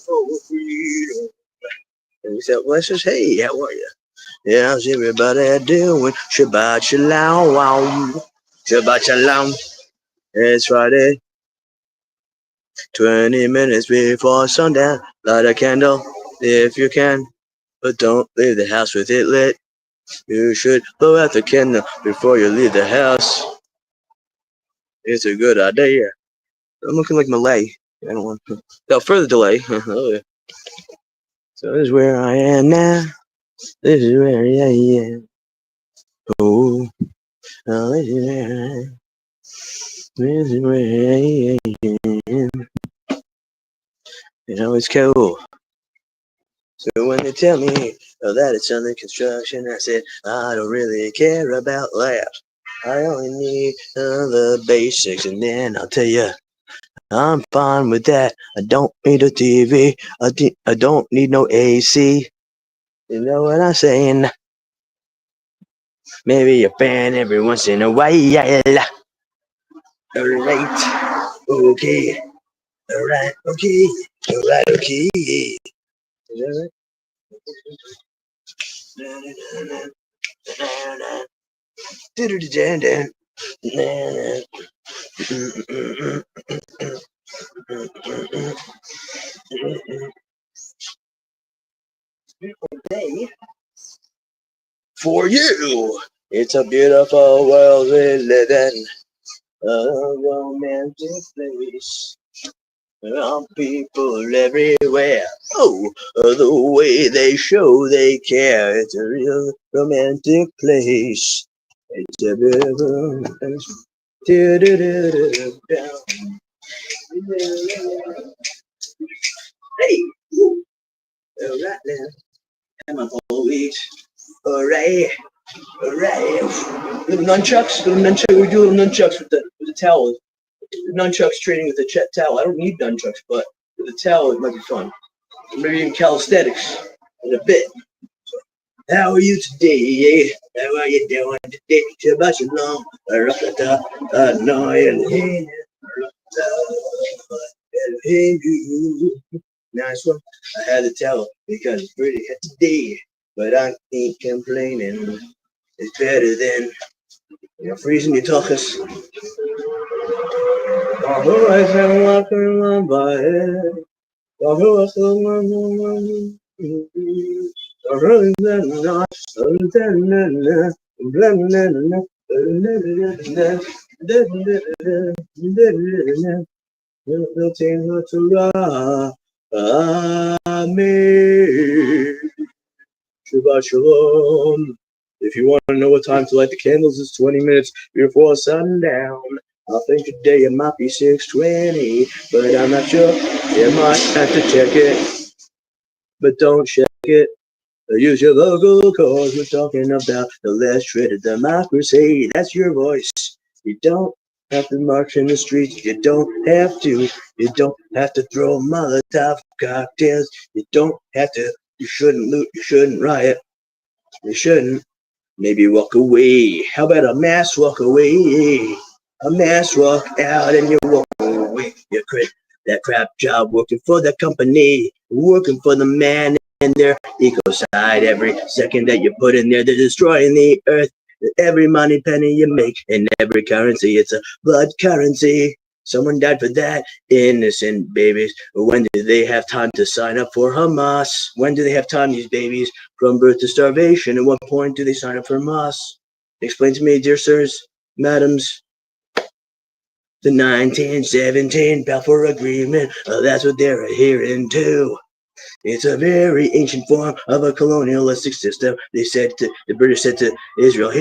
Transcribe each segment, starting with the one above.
for freedom. And we said, let's just, hey, how are you? Yeah, how's everybody doing? Shabbat shalom. Shabbat shalom. It's Friday. 20 minutes before sundown. Light a candle if you can. But don't leave the house with it lit. You should blow out the candle before you leave the house. It's a good idea. I'm looking like Malay. I don't want to. Without further delay. Oh, yeah. So this is where I am now. This is where I am. Oh, this is where I am. This is where I am. You know, it's cool. So when they tell me that it's under construction, I said, I don't really care about that. I only need the basics, and then I'll tell you, I'm fine with that. I don't need a TV. I don't need no AC. You know what I'm saying? Maybe a fan every once in a while. Alright. Okay. Alright. Okay. Alright. Okay. Is that right? For you, it's a beautiful world we live in, a romantic place. There are people everywhere. Oh, the way they show they care. It's a real romantic place. It's a beautiful place. Hey, alright now. I'm a whole week. Alright. Little nunchucks. We do little nunchucks with the towel. Nunchucks training with the towel. I don't need nunchucks, but with the towel it might be fun. Maybe even calisthenics in a bit. How are you today? How are you doing today? Shabbat shalom. Nice one. I had to tell because it's pretty today, but I ain't complaining. It's better than freezing your tuchus. Alright, I'm walking on by it. Amen. Shabbat shalom. If you want to know what time to light the candles, it's 20 minutes before sundown. I think today it might be 6:20, but I'm not sure. You might have to check it, but don't check it. Use your local cause. We're talking about the last shred of democracy. That's your voice. You don't have to march in the streets. You don't have to. You don't have to throw Molotov cocktails. You don't have to. You shouldn't loot. You shouldn't riot. You shouldn't. Maybe walk away. How about a mass walk away? A mass walk out and you walk away. You quit that crap job working for the company, working for the man in their eco side. Every second that you put in there, they're destroying the earth. Every money penny you make in every currency, it's a blood currency. Someone died for that. Innocent babies. When do they have time to sign up for Hamas? When do they have time, these babies, from birth to starvation? At what point do they sign up for Hamas? Explain to me, dear sirs, madams. The 1917 Balfour Agreement, that's what they're adhering to. It's a very ancient form of a colonialistic system. The British said to Israel,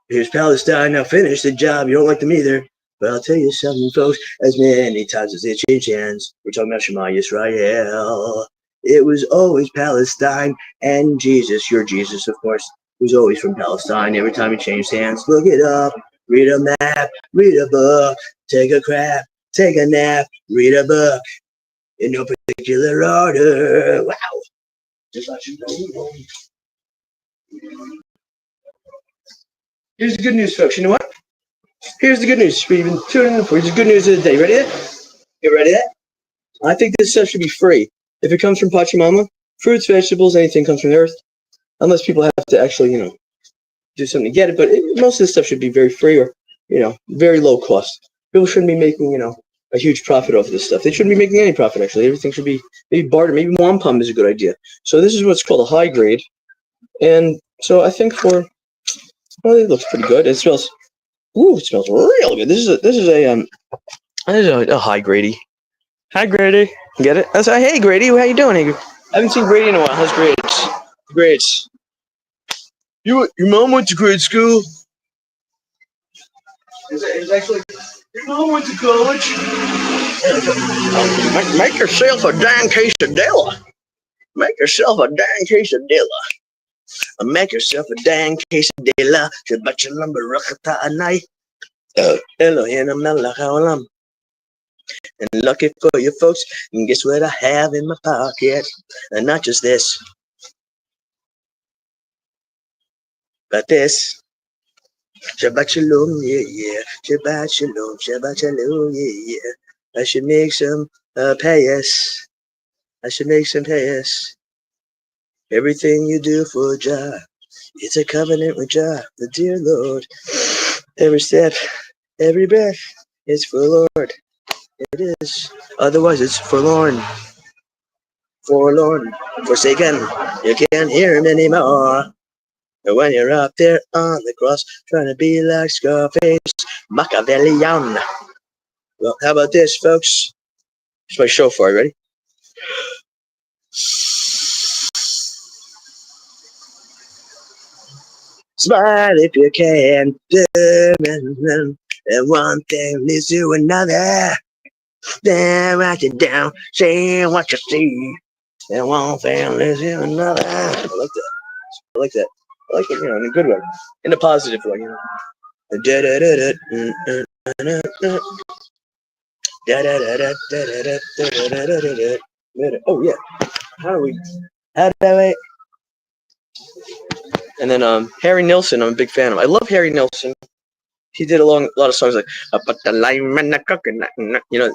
here's Palestine, now finish the job. You don't like them either. But I'll tell you something, folks, as many times as they change hands, we're talking about Shema Yisrael. It was always Palestine and Jesus, your Jesus, of course, was always from Palestine. Every time he changed hands, look it up, read a map, read a book, take a crap, take a nap, read a book. In no particular order. Wow. Just let you know. Here's the good news, folks. You know what? Here's the good news. We've been tuning in for. Here's the good news of the day. Ready? You ready? I think this stuff should be free. If it comes from Pachamama, fruits, vegetables, anything comes from the earth, unless people have to actually, do something to get it. But most of this stuff should be very free or, very low cost. People shouldn't be making, a huge profit off of this stuff. They shouldn't be making any profit, actually. Everything should be maybe barter. Maybe wampum is a good idea. So this is what's called a high grade. And so I think it looks pretty good. It smells, it smells real good. This is a high grady. Hi, Grady. Get it? I said, hey, Grady, how you doing? I haven't seen Grady in a while. How's grades? Grades. Your mom went to grade school? It's actually, your mom went to college? Make yourself a dang quesadilla. Make yourself a dang quesadilla. Make yourself a dang quesadilla. Shabbat shalom barakatah anai. Elohim melech haolam. And lucky for you folks, and guess what I have in my pocket? And not just this, but this. Shabbat shalom, yeah, yeah. Shabbat shalom, yeah, yeah. I should make some payas. I should make some payas. Everything you do for Jah, it's a covenant with Jah, the dear Lord. Every step, every breath is for Lord. It is. Otherwise, it's forlorn. Forlorn, forsaken. You can't hear him anymore. And when you're up there on the cross, trying to be like Scarface, Machiavellian. Well, how about this, folks? It's my shofar. Ready? Smile if you can. And one thing leads to another. Then write it down, say what you see. And one thing leads to another. I like that. I like that. I like it, in a good way. In a positive way, Oh yeah. How do I? And then Harry Nilsson, I'm a big fan of. I love Harry Nilsson. He did a lot of songs like "But the lime and the coconut."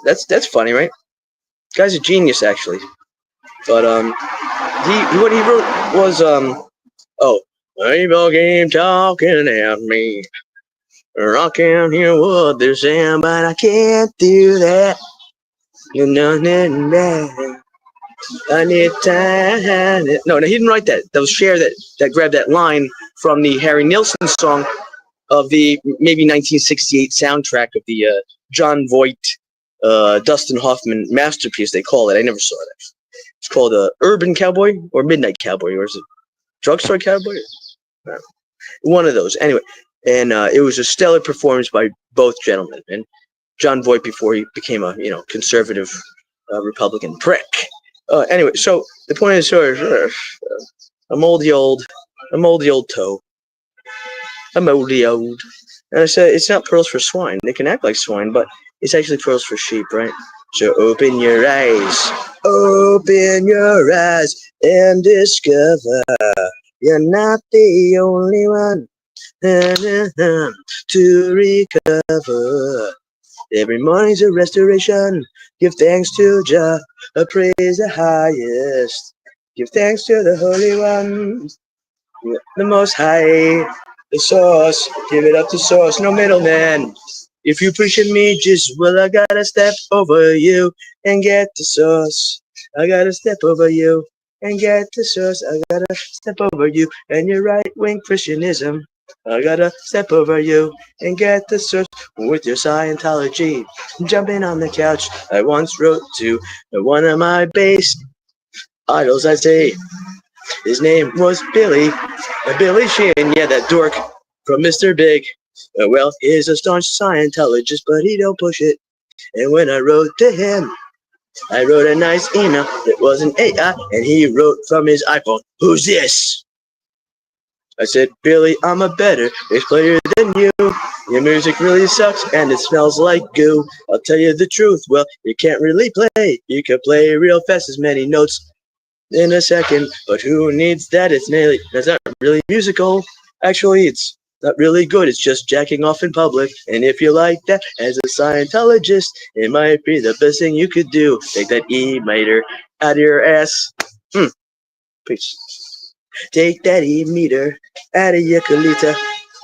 That's funny, right? Guy's a genius, actually. But what he wrote was people keep talking at me. I can't hear what they're saying, but I can't do that. You're nothing bad. I need time. No, he didn't write that. That was Cher that grabbed that line from the Harry Nilsson song of the maybe 1968 soundtrack of the John Voight, Dustin Hoffman masterpiece, they call it. I never saw it, actually. It's called Urban Cowboy or Midnight Cowboy, or is it Drugstore Cowboy? No. One of those. Anyway, and it was a stellar performance by both gentlemen. And John Voight before he became a conservative Republican prick. Anyway, so the point is, I'm moldy old toe. I'm moldy old. And I said, it's not pearls for swine. They can act like swine, but it's actually pearls for sheep, right? So open your eyes, and discover you're not the only one to recover. Every morning's a restoration. Give thanks to Jah, praise the highest. Give thanks to the Holy One, the Most High, the Source. Give it up to Source, no middleman. If you pushing me, just I gotta step over you and get the Source. I gotta step over you and get the Source. I gotta step over you and your right-wing Christianism. I gotta step over you and get the Source with your Scientology. Jumping on the couch, I once wrote to one of my bass idols, I'd say. His name was Billy Sheehan, yeah, that dork from Mr. Big. Well, he's a staunch Scientologist, but he don't push it. And when I wrote to him, I wrote a nice email. It was an AI, and he wrote from his iPhone, "Who's this?" I said, "Billy, I'm a better bass player than you. Your music really sucks, and it smells like goo. I'll tell you the truth, well, you can't really play. You can play real fast as many notes in a second, but who needs that? That's not really musical. Actually, it's Not really good, it's just jacking off in public. And if you like that as a Scientologist, it might be the best thing you could do. Take that E-meter out of your ass. Peace. Take that E-meter out of your colita.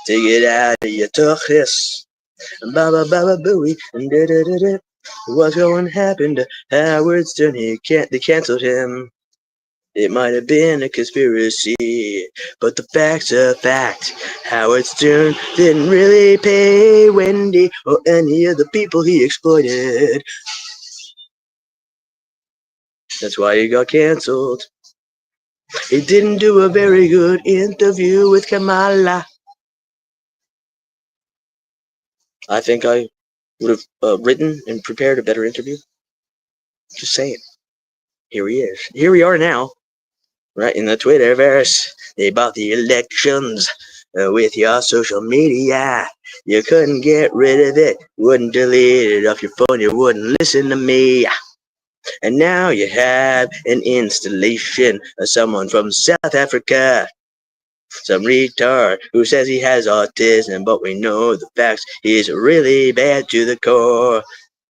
Take it out of your tuchus. Baba baba booey. What's going to happen to Howard Stern? They canceled him. It might have been a conspiracy, but the fact's a fact. Howard Stern didn't really pay Wendy or any of the people he exploited. That's why he got canceled. He didn't do a very good interview with Kamala. I think I would have written and prepared a better interview. Just saying. Here he is. Here we are now. Right in the Twitterverse. They bought the elections with your social media. You couldn't get rid of it. Wouldn't delete it off your phone. You wouldn't listen to me. And now you have an installation of someone from South Africa. Some retard who says he has autism, but we know the facts. He's really bad to the core.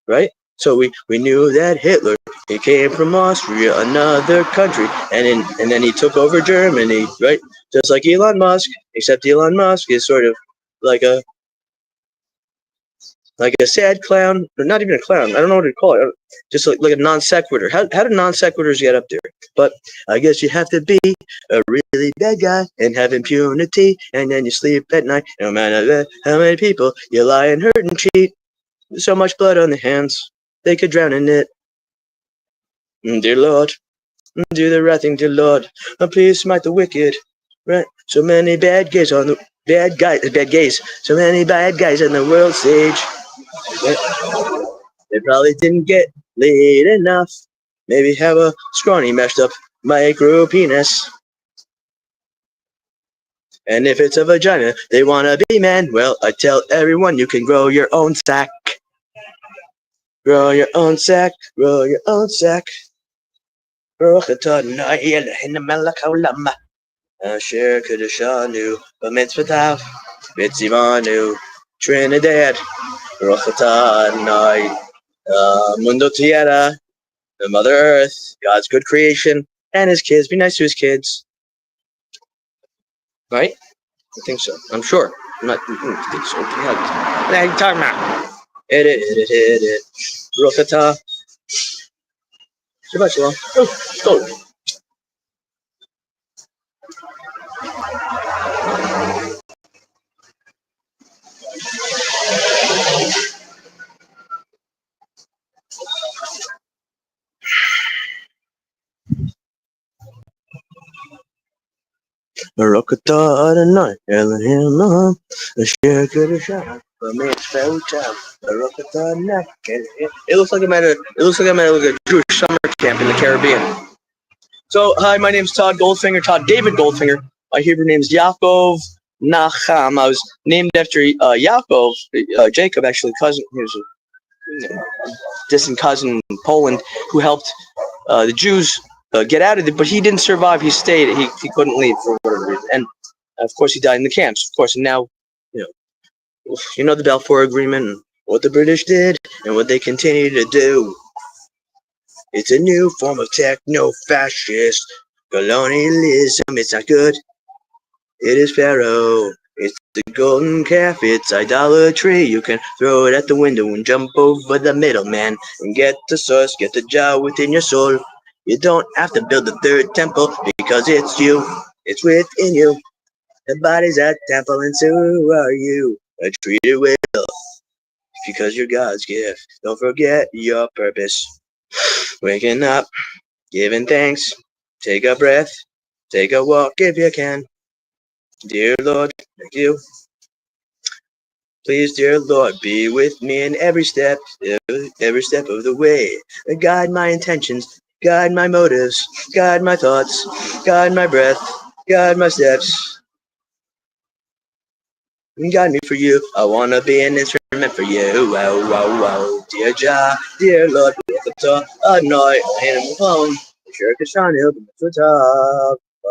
Right? So we knew that Hitler, he came from Austria, another country, and then he took over Germany, right? Just like Elon Musk, except Elon Musk is sort of like a sad clown, or not even a clown. I don't know what to call it. Just like a non sequitur. How do non sequiturs get up there? But I guess you have to be a really bad guy and have impunity, and then you sleep at night, no matter how many people you lie and hurt and cheat. So much blood on the hands, they could drown in it. Dear Lord, do the right thing, dear Lord. Please smite the wicked. Right? So many bad gays on the bad gays. So many bad guys on the world stage. They probably didn't get laid enough. Maybe have a scrawny mashed up micro penis. And if it's a vagina, they wanna be men. Well, I tell everyone you can grow your own sack. Grow your own sack, grow your own sack. Asher Kadeshanu, Bamitzvatav, Bitzivanu, Trinidad, Rochatanai, Mundo Tierra, the Mother Earth, God's good creation, and his kids. Be nice to his kids. Right? I think so. I'm sure. I'm not. I think so. What are you talking about? Hit it. Rochata. Shabbat shalom. Oh, go. Barakata Adonai, Elohim, Asher Kedusha, Bamitzvah Utam, Barakata Nak. It looks like I'm at a Jewish summer camp in the Caribbean. So, hi, my name's Todd David Goldfinger. My Hebrew name's Yaakov Nacham. I was named after Yaakov, Jacob, actually, cousin. He was a distant cousin in Poland who helped the Jews get out of it, but he didn't survive. He stayed. He couldn't leave for whatever reason, and of course he died in the camps. Of course, and now you know the Balfour Agreement, and what the British did, and what they continue to do. It's a new form of techno-fascist colonialism. It's not good. It is Pharaoh. It's the golden calf. It's idolatry. You can throw it at the window and jump over the middleman and get the source, get the jar within your soul. You don't have to build the third temple because it's you. It's within you. The body's a temple and so are you. Treat it well because you're God's gift. Don't forget your purpose. Waking up, giving thanks. Take a breath. Take a walk if you can. Dear Lord, thank you. Please, dear Lord, be with me in every step of the way. Guide my intentions, guide my motives, guide my thoughts, guide my breath, guide my steps. Guide me for you. I want to be an instrument for you. Wow, wow, wow. Dear Jah, dear Lord, anoint my hand and phone. Sure, Kashanu,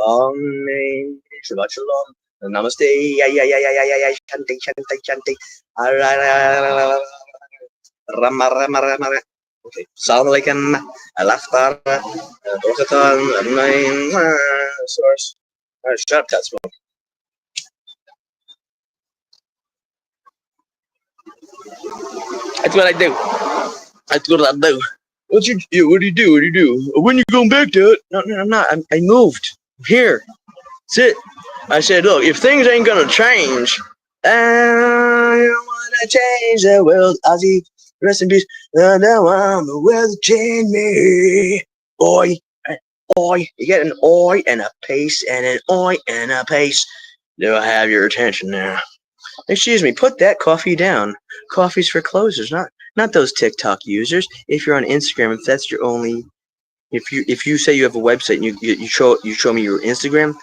Amen. Shabbat Shalom. Namaste. Shanti, shanti, shanti. Rama, rama, rama. Okay. Salam alaikum. Al-Akhbar. Rokatal. Source. Shut up, got smoke. That's what I do. That's what I do. What do you do? When you going back to it? No, I'm not. I moved. I'm here. That's it. I said, look, if things ain't gonna change, I don't wanna change the world. Ozzy, rest in peace. Now I'm the world change me. Oi, oi. You get an oi and a pace and an oi and a pace. Do I have your attention now? Excuse me, put that coffee down. Coffee's for closers, not those TikTok users. If you're on Instagram, if that's your only, if you say you have a website and you show me your Instagram,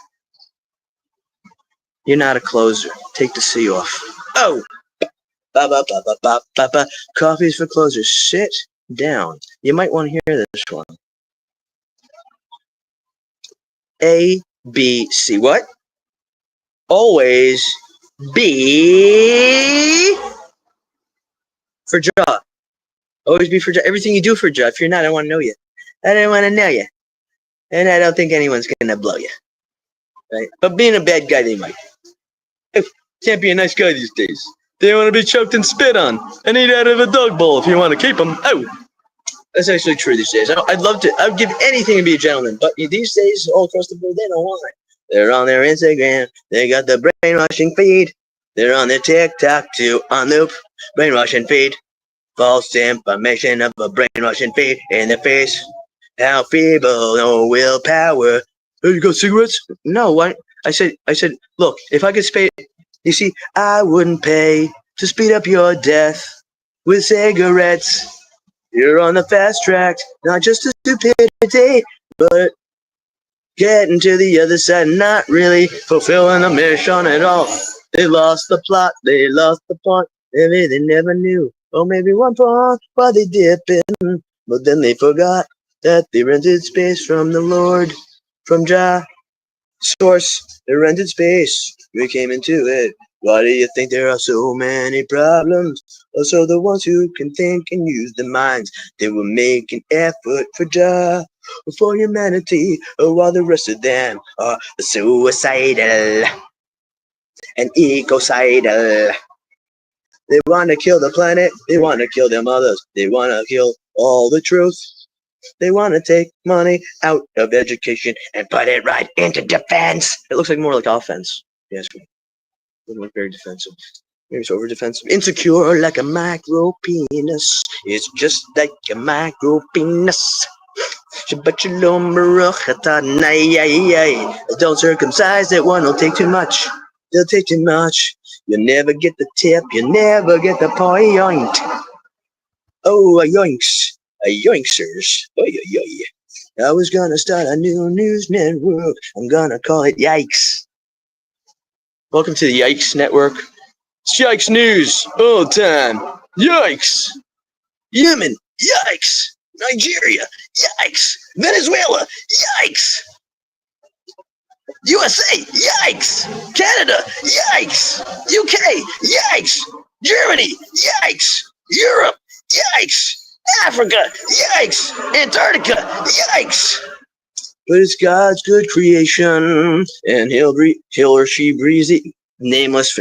you're not a closer. Take the C off. Oh, ba. Coffee's for closers. Sit down. You might want to hear this one. A, B, C. What? Always be for Jah. Always be for Jah. Everything you do for Jah. If you're not, I want to know you. I don't want to know you. And I don't think anyone's going to blow you. Right? But being a bad guy, they might. Can't be a nice guy these days. They want to be choked and spit on and eat out of a dog bowl if you want to keep them. Oh, that's actually true these days. I'd give anything to be a gentleman. But these days, all across the board, they don't want it. They're on their Instagram. They got the brainwashing feed. They're on their TikTok too, on the brainwashing feed. False information of a brainwashing feed in the face. How feeble, no willpower. Oh, you got cigarettes? No, what? I said, look, if I could pay, you see, I wouldn't pay to speed up your death with cigarettes. You're on the fast track, not just to stupidity, but getting to the other side, not really fulfilling the mission at all. They lost the plot, they lost the point, maybe they never knew. Or maybe one point while they dipping, but then they forgot that they rented space from the Lord, from Jah. Source, they rented space, we came into it. Why do you think there are so many problems? Also the ones who can think and use their minds, they will make an effort for Jah, for humanity, while the rest of them are suicidal and ecocidal. They want to kill the planet, they want to kill their mothers, they want to kill all the truth. They want to take money out of education and put it right into defense. It looks like more like offense. Yes, it doesn't look very defensive. Maybe it's over defensive. Insecure like a micro penis. It's just like a micro penis. Shabbat shalom baruch atah. Don't circumcise that one. It'll take too much. They'll take too much. You'll never get the tip. You'll never get the point. Oh, a yoinks. A yoinksters. Oh, yeah. I was gonna start a new news network. I'm gonna call it Yikes. Welcome to the Yikes Network. It's Yikes News all the time. Yikes! Yemen, yikes! Nigeria, yikes! Venezuela, yikes! USA, yikes! Canada, yikes! UK, yikes! Germany, yikes! Europe, yikes! Africa, yikes! Antarctica, yikes! But it's God's good creation, and he'll or she breathes it. Nameless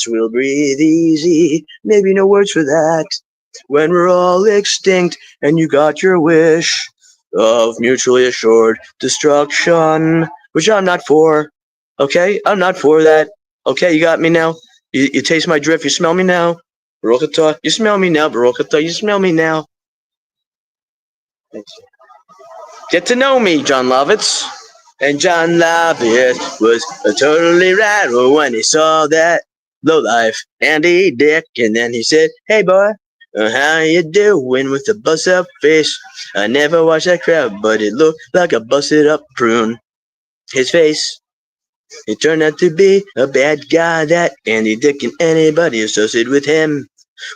will breathe easy. Maybe no words for that. When we're all extinct, and you got your wish of mutually assured destruction, which I'm not for. Okay, I'm not for that. Okay, you got me now. You taste my drift. You smell me now. Baruch atah. You smell me now. Baruch atah. You smell me now. Thanks. Get to know me, John Lovitz. And John Lovitz was totally right when he saw that lowlife Andy Dick. And then he said, hey, boy, how you doing with a bust-up face? I never watched that crowd, but it looked like a busted-up prune. His face, it turned out to be a bad guy, that Andy Dick, and anybody associated with him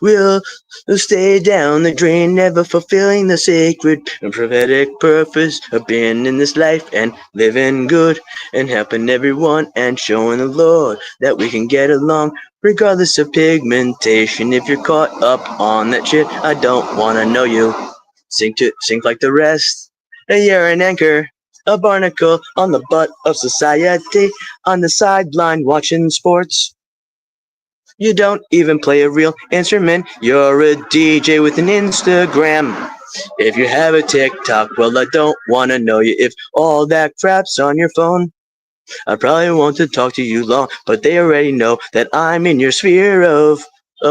will stay down the drain, never fulfilling the sacred and prophetic purpose of being in this life and living good and helping everyone and showing the Lord that we can get along regardless of pigmentation. If you're caught up on that shit, I don't wanna know you. Sink like the rest. You're an anchor, a barnacle on the butt of society, on the sideline watching sports. You don't even play a real instrument. You're a DJ with an Instagram. If you have a TikTok, well, I don't wanna know you. If all that crap's on your phone, I probably won't to talk to you long, but they already know that I'm in your sphere of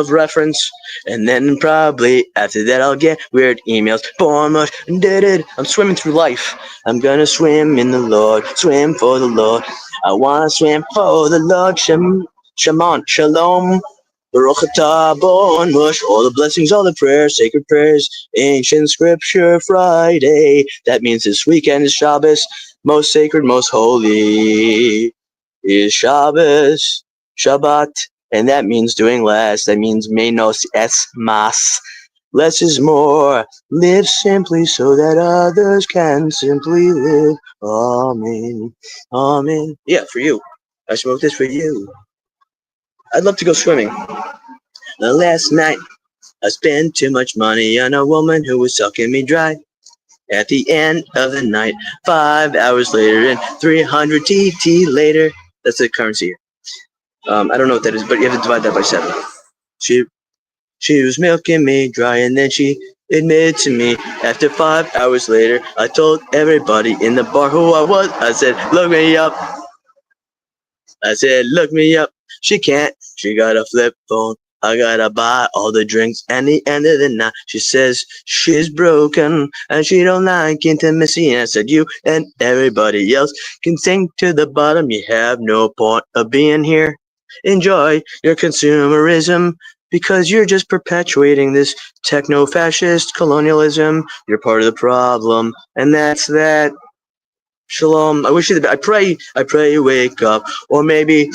reference. And then probably after that I'll get weird emails. Born much did. I'm swimming through life. I'm gonna swim in the Lord, swim for the Lord. I wanna swim for the Lord. Shaman, shalom. Baruch atah bon mush. All the blessings, all the prayers, sacred prayers, ancient scripture Friday. That means this weekend is Shabbos. Most sacred, most holy is Shabbos, Shabbat, and that means doing less. That means menos es mas. Less is more. Live simply so that others can simply live. Amen. Amen. Yeah, for you. I smoked this for you. I'd love to go swimming. Last night, I spent too much money on a woman who was sucking me dry. At the end of the night, 5 hours later, and 300 TT later. That's the currency here. I don't know what that is, but you have to divide that by 7. She was milking me dry, and then she admitted to me. After 5 hours later, I told everybody in the bar who I was. I said, "Look me up." I said, "Look me up." She can't. She got a flip phone. I gotta buy all the drinks and the end of the night. She says she's broken and she don't like intimacy. And I said, you and everybody else can sink to the bottom. You have no point of being here. Enjoy your consumerism because you're just perpetuating this techno-fascist colonialism. You're part of the problem, and that's that. Shalom. I wish you the best. I pray you wake up, or maybe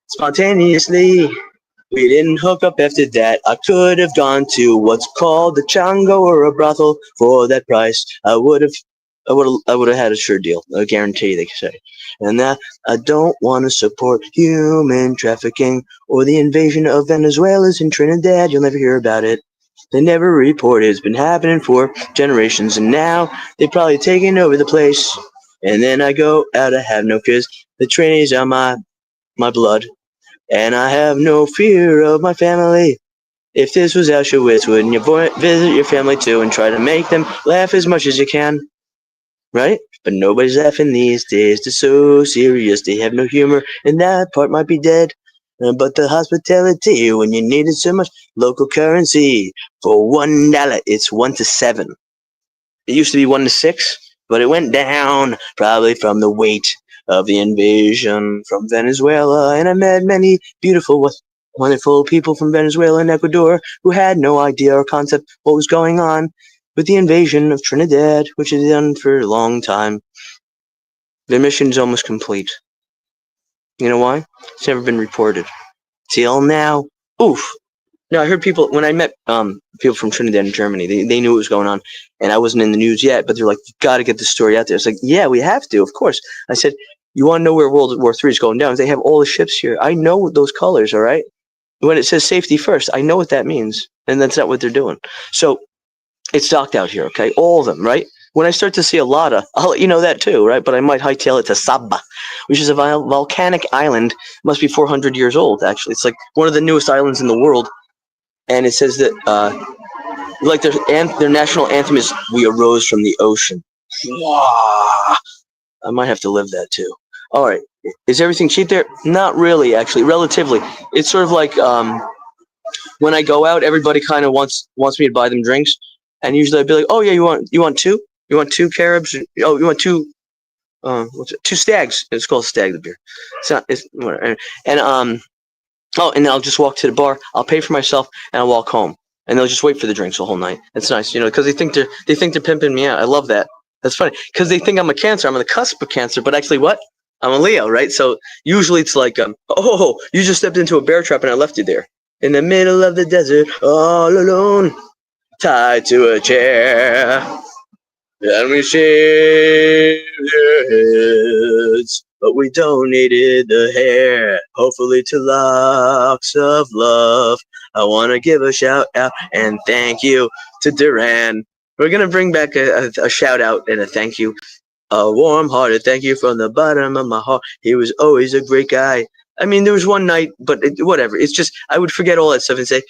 spontaneously. We didn't hook up after that. I could have gone to what's called a chango or a brothel for that price. I would have had a sure deal. I guarantee they say. And that I don't want to support human trafficking or the invasion of Venezuelans in Trinidad. You'll never hear about it. They never report it. It's been happening for generations, and now they've probably taken over the place. And then I go out, I have no fears. The Trinity's on my blood. And I have no fear of my family. If this was Auschwitz, wouldn't you visit your family too and try to make them laugh as much as you can? Right? But nobody's laughing these days. They're so serious. They have no humor, and that part might be dead. But the hospitality, when you need it so much, local currency for $1, it's 1 to 7. It used to be 1 to 6, but it went down probably from the weight of the invasion from Venezuela. And I met many beautiful, wonderful people from Venezuela and Ecuador who had no idea or concept what was going on with the invasion of Trinidad, which is done for a long time. Their mission is almost complete. You know why? It's never been reported. Till now. Oof. No, I heard people, when I met people from Trinidad and Germany, they knew what was going on, and I wasn't in the news yet, but they're like, you got to get this story out there. It's like, yeah, we have to, of course. I said, you want to know where World War III is going down? They have all the ships here. I know those colors, all right? When it says safety first, I know what that means, and that's not what they're doing. So it's docked out here, okay? All of them, right? When I start to see a lot of, I'll let you know that too, right? But I might hightail it to Sabah, which is a volcanic island. It must be 400 years old, actually. It's like one of the newest islands in the world. And it says that, like their national anthem is "We arose from the ocean." Wow. I might have to live that too. All right. Is everything cheap there? Not really, actually. Relatively. It's sort of like when I go out, everybody kind of wants me to buy them drinks, and usually I'd be like, "Oh yeah, you want 2? You want 2 Caribs? Oh, you want 2? What's it? 2 Stags? It's called Stag the beer. It's not. It's whatever. And oh, and then I'll just walk to the bar. I'll pay for myself, and I'll walk home. And they'll just wait for the drinks the whole night. It's nice, because they think they're pimping me out. I love that. That's funny because they think I'm a Cancer. I'm on the cusp of Cancer, but actually, what? I'm a Leo, right? So usually it's like, oh, you just stepped into a bear trap and I left you there. in the middle of the desert, all alone, tied to a chair. And we shaved their heads, but we donated the hair, hopefully to Locks of Love. I want to give a shout out and thank you to Duran. We're going to bring back a shout out and a thank you. A warm-hearted thank you from the bottom of my heart. He was always a great guy. I mean, there was one night, but whatever. It's just, I would forget all that stuff and say,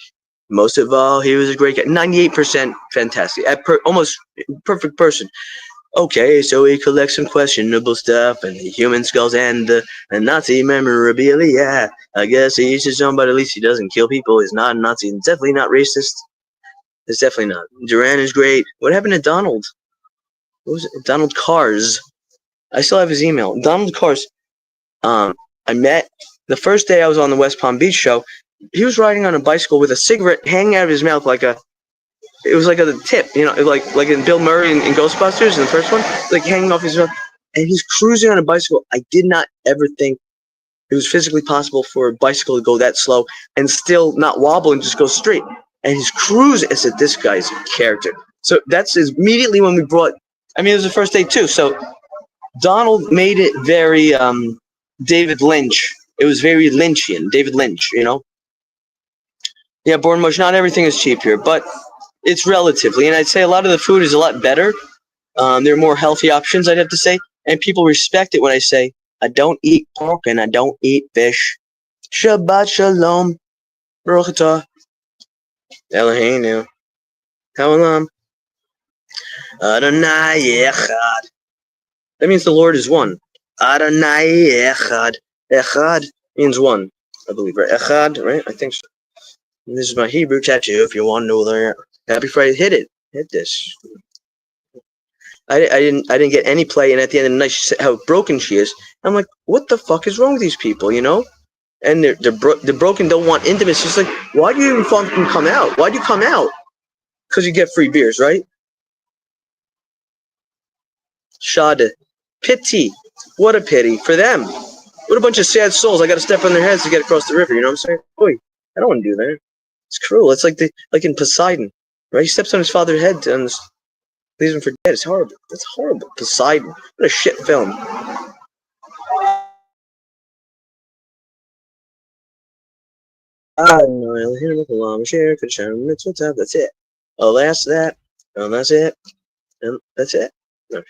most of all, he was a great guy. 98% fantastic. Almost perfect person. Okay, so he collects some questionable stuff and the human skulls and the Nazi memorabilia. I guess he's his own, but at least he doesn't kill people. He's not a Nazi. He's definitely not racist. It's definitely not. Duran is great. What happened to Donald? What was it? Donald Cars. I still have his email. Donald Cars. I met the first day I was on the West Palm Beach show. He was riding on a bicycle with a cigarette hanging out of his mouth it was like a tip, like in Bill Murray in Ghostbusters in the first one, like hanging off his mouth. And he's cruising on a bicycle. I did not ever think it was physically possible for a bicycle to go that slow and still not wobble and just go straight. And he's cruising. I said, this guy's a character. So that's immediately when we brought, it was the first day too. So Donald made it very David Lynch. It was very Lynchian, David Lynch, Yeah, Bournemouth, not everything is cheap here, but it's relatively. And I'd say a lot of the food is a lot better. There are more healthy options, I'd have to say. And people respect it when I say, I don't eat pork and I don't eat fish. Shabbat shalom. Baruch atah. Eloheinu. Haolam. Adonai echad. That means the Lord is one. Adonai echad. Echad means one, I believe, right? Echad, right? I think so. And this is my Hebrew tattoo, if you want to know that. Happy Friday. Hit it. Hit this. I didn't get any play, and at the end of the night, she said how broken she is. I'm like, what the fuck is wrong with these people, And they're broken, don't want intimacy. She's like, why do you even fucking come out? Why do you come out? Because you get free beers, right? Shade. Pity. What a pity for them. What a bunch of sad souls. I got to step on their heads to get across the river. You know what I'm saying? Boy, I don't want to do that. It's cruel. It's like in Poseidon, right? He steps on his father's head and leaves him for dead. It's horrible. It's horrible. Poseidon. What a shit film. That's it. Oh, that's that. Oh, that's it. And that's it. Okay.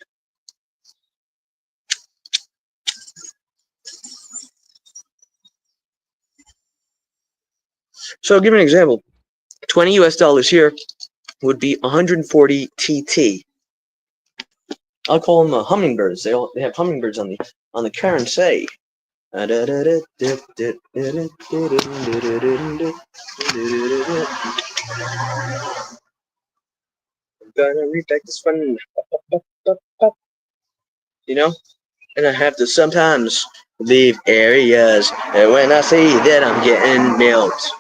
So I'll give you an example. $20 US here would be 140 TT. I'll call them hummingbirds. They have hummingbirds on the currency. I'm gonna read back this one. And I have to sometimes leave areas when I see that I'm getting milked.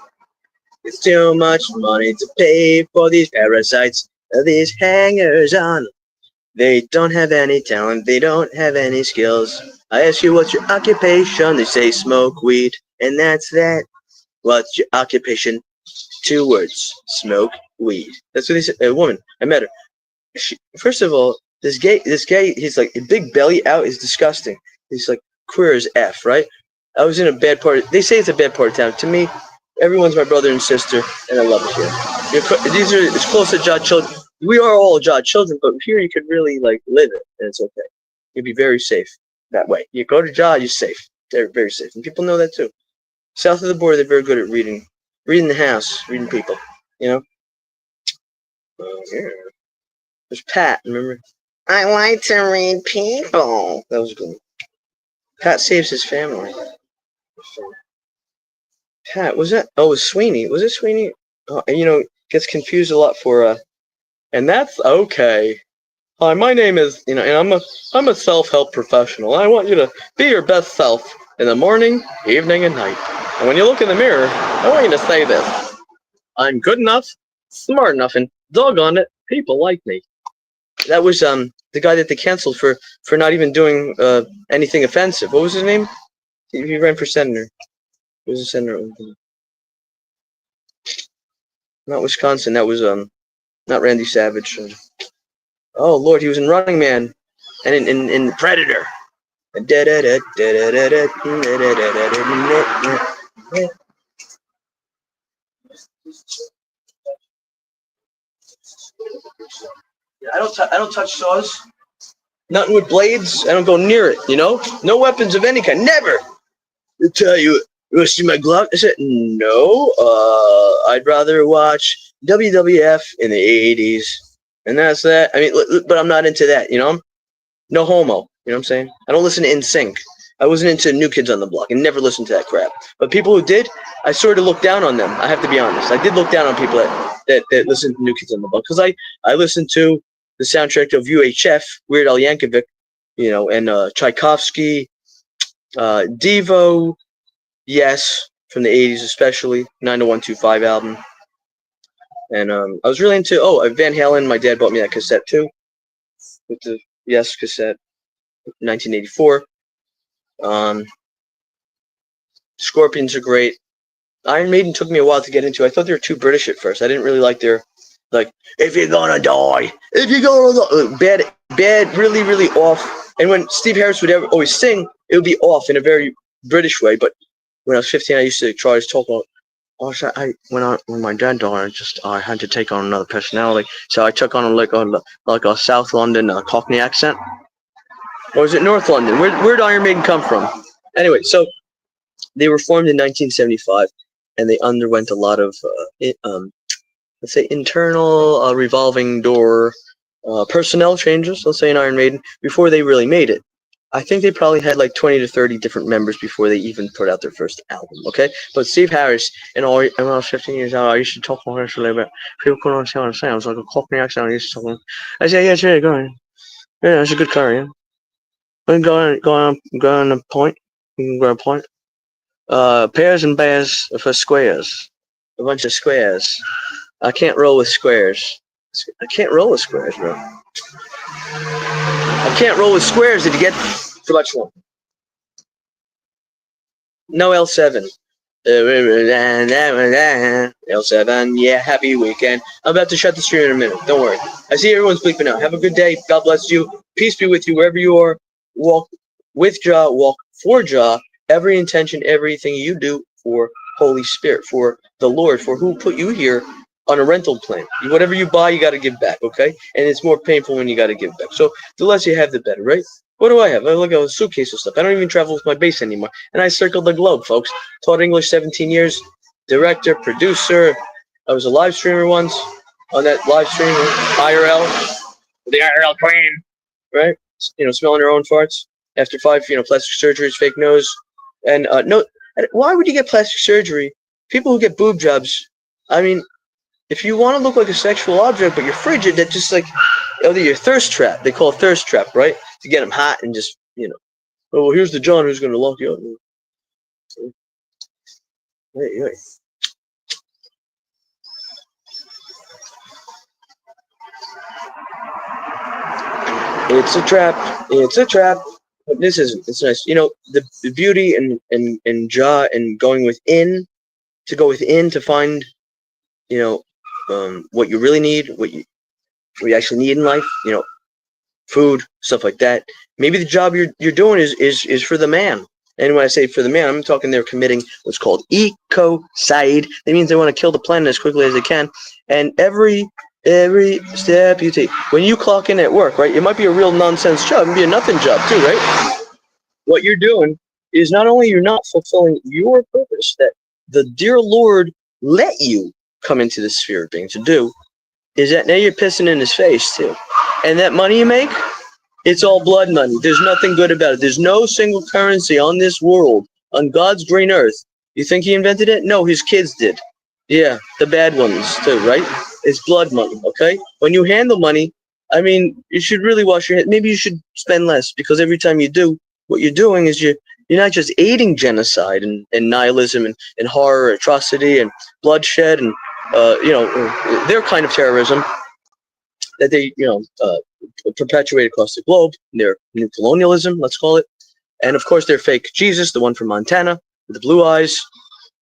It's too much money to pay for these parasites, these hangers-on. They don't have any talent, they don't have any skills. I ask you, what's your occupation? They say smoke weed, and that's that. What's your occupation? 2 words, smoke weed. That's what they said. A woman, I met her. First of all, this guy, he's like, a big belly out is disgusting. He's like, queer as F, right? I was in a bad part. They say it's a bad part of town. To me, everyone's my brother and sister, and I love it here. It's close to Jah children. We are all Jah children, but here you could really live it, and it's okay. You'd be very safe that way. You go to Jah, you're safe. They're very safe, and people know that too. South of the border, they're very good at reading the house, reading people. Oh yeah. There's Pat. Remember? I like to read people. That was good. Pat saves his family. Pat, was that? Oh, it was Sweeney. Was it Sweeney? Gets confused a lot for and that's okay. Hi, my name is, and I'm a self-help professional. I want you to be your best self in the morning, evening, and night. And when you look in the mirror, I want you to say this: I'm good enough, smart enough, and doggone it, people like me. That was the guy that they canceled for not even doing anything offensive. What was his name? He ran for senator. He was a senator. Not Wisconsin. That was not Randy Savage. Oh Lord, he was in Running Man, and in Predator. Yeah, I don't touch saws. Nothing with blades. I don't go near it. No weapons of any kind. Never. I tell you, you want to see my glove? I said no. I'd rather watch WWF in the '80s, and that's that. I mean, but I'm not into that. No homo. You know what I'm saying? I don't listen to NSYNC. I wasn't into New Kids on the Block and never listened to that crap. But people who did, I sort of looked down on them. I have to be honest. I did look down on people that listened to New Kids on the Block because I listened to the soundtrack of UHF, Weird Al Yankovic, and Tchaikovsky, Devo, Yes, from the '80s especially, 90125 album. And I was really into Van Halen. My dad bought me that cassette too, with the Yes cassette, 1984. Scorpions are great. Iron Maiden took me a while to get into. I thought they were too British at first. I didn't really like their, if you're gonna die, bad, really, really off. And when Steve Harris would always sing, it would be off in a very British way. But when I was 15, I used to try to talk about. When my dad died, I had to take on another personality. So I took on like a South London Cockney accent. Or was it North London? Where'd Iron Maiden come from? Anyway, so they were formed in 1975, and they underwent a lot of, let's say, internal revolving door personnel changes, let's say, in Iron Maiden, before they really made it. I think they probably had like 20 to 30 different members before they even put out their first album, okay? But Steve Harris, when I was 15 years old, I used to talk like this a little bit. People couldn't understand what I'm saying. I was like a Cockney accent. I used to talk. I said, yeah, it's really good. Yeah, it's a good car, yeah. We can go on a point. We can go on a point. Pairs and bears for squares. A bunch of squares. I can't roll with squares. I can't roll with squares, bro. I can't roll with squares. Did you get too much one? No L7. L7, yeah, happy weekend. I'm about to shut the stream in a minute. Don't worry. I see everyone's bleeping out. Have a good day. God bless you. Peace be with you wherever you are. Walk with Jah, walk for Jah. Every intention, everything you do for Holy Spirit, for the Lord, for who put you here on a rental plan. Whatever you buy, you got to give back, okay? And it's more painful when you got to give back. So the less you have, the better, right? What do I have? I look at a suitcase of stuff. I don't even travel with my base anymore. And I circled the globe, folks. Taught English 17 years. Director, producer. I was a live streamer once on that live stream, IRL. The IRL queen, right? Smelling her own farts after 5, plastic surgeries, fake nose. And no, why would you get plastic surgery? People who get boob jobs, I mean, if you want to look like a sexual object, but you're frigid, that's just like, you're thirst trap. They call it thirst trap, right? To get them hot and just, oh, well, here's the John who's going to lock you up. Hey. It's a trap. It's a trap. But this isn't. It's nice. The beauty and Jah and going within, to go within to find, what you really need, what you actually need in life, food, stuff like that. Maybe the job you're doing is for the man. And when I say for the man, I'm talking they're committing what's called ecocide. That means they want to kill the planet as quickly as they can. And every step you take, when you clock in at work, right, it might be a real nonsense job. It might be a nothing job too, right? What you're doing is not only you're not fulfilling your purpose that the dear Lord let you come into the sphere of being to do, is that now you're pissing in his face too. And that money you make, it's all blood money. There's nothing good about it. There's no single currency on this world, on God's green earth. You think he invented it? No, his kids did. Yeah, the bad ones too, right? It's blood money, okay? When you handle money, I mean, you should really wash your hands. Maybe you should spend less, because every time you do, what you're doing is you're not just aiding genocide and nihilism and horror, atrocity and bloodshed and their kind of terrorism that they perpetuate across the globe, their new colonialism, let's call it, and of course their fake Jesus, the one from Montana with the blue eyes,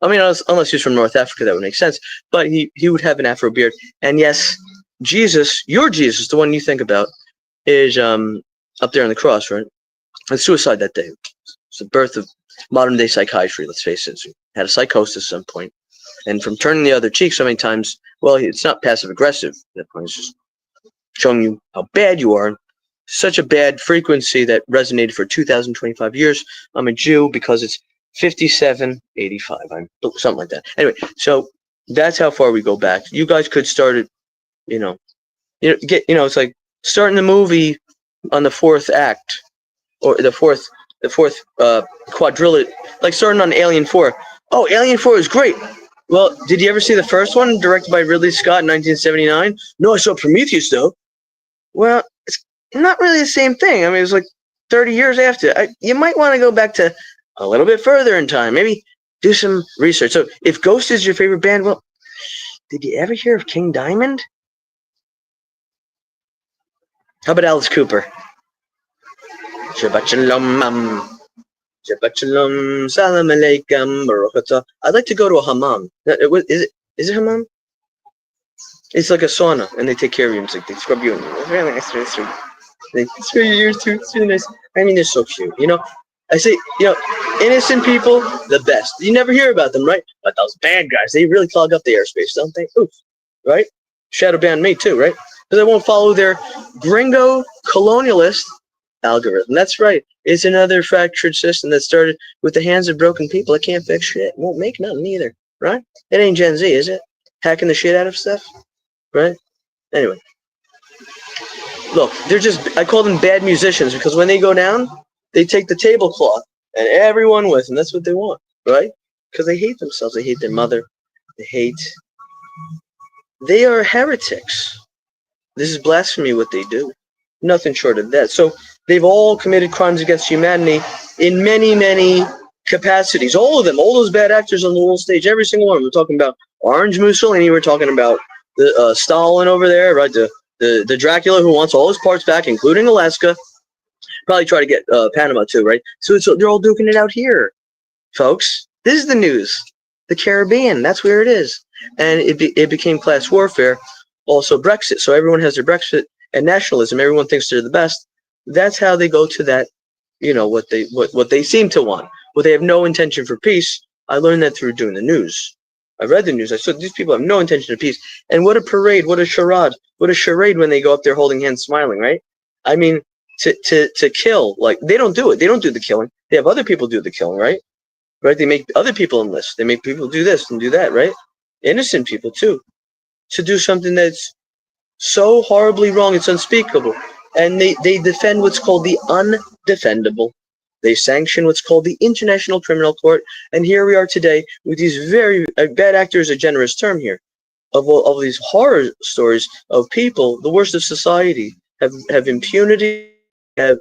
I mean, unless he's from North Africa, that would make sense. But he would have an Afro beard. And yes, Jesus, your Jesus, the one you think about, is up there on the cross, right? It's suicide that day. It's the birth of modern day psychiatry, let's face it. So he had a psychosis at some point. And from turning the other cheek so many times, well, it's not passive aggressive. At that point, it's just showing you how bad you are. Such a bad frequency that resonated for 2,025 years. I'm a Jew because it's 5785. I'm something like that. Anyway, so that's how far we go back. You guys could start it, it's like starting the movie on the fourth act or the fourth quadrillion, like starting on Alien 4. Oh, Alien 4 is great. Well, did you ever see the first one directed by Ridley Scott in 1979? No, I saw Prometheus though. Well, it's not really the same thing. I mean, it was like 30 years after. You might want to go back to a little bit further in time. Maybe do some research. So if Ghost is your favorite band, well, did you ever hear of King Diamond? How about Alice Cooper? Shabbat shalom, Shabbat shalom, salam alaikum, baruch atah. I'd like to go to a hammam. Is it hammam? It's like a sauna, and they take care of you. It's like they scrub you. It's really nice. They scrub your ears too. It's really nice. I mean, they're so cute. I say, innocent people, the best. You never hear about them, right? But those bad guys, they really clog up the airspace, don't they? Oof, right? Shadow ban me too, right? Because I won't follow their gringo colonialist algorithm. That's right. It's another fractured system that started with the hands of broken people that can't fix shit. Won't make nothing either, right? It ain't Gen Z, is it? Hacking the shit out of stuff, right? Anyway. Look, I call them bad musicians because when they go down, they take the tablecloth and everyone with them. That's what they want, right? Because they hate themselves. They hate their mother. They are heretics. This is blasphemy what they do. Nothing short of that. So they've all committed crimes against humanity in many, many capacities. All of them, all those bad actors on the world stage, every single one. We're talking about Orange Mussolini. We're talking about the Stalin over there, right? The Dracula who wants all his parts back, including Alaska. Probably try to get Panama too, right? So they're all duking it out here, folks. This is the news. The Caribbean, that's where it is. And it became class warfare. Also Brexit. So everyone has their Brexit and nationalism. Everyone thinks they're the best. That's how they go to that, what they seem to want. Well, they have no intention for peace. I learned that through doing the news. I read the news. I saw these people have no intention of peace. And what a parade, what a charade, what a charade when they go up there holding hands, smiling, right? I mean, to kill, like they don't do it. They don't do the killing. They have other people do the killing, right? Right? They make other people enlist. They make people do this and do that, right? Innocent people too. To do something that's so horribly wrong, it's unspeakable. And they defend what's called the undefendable. They sanction what's called the International Criminal Court. And here we are today with these very bad actors, a generous term here, of these horror stories of people, the worst of society, have impunity, have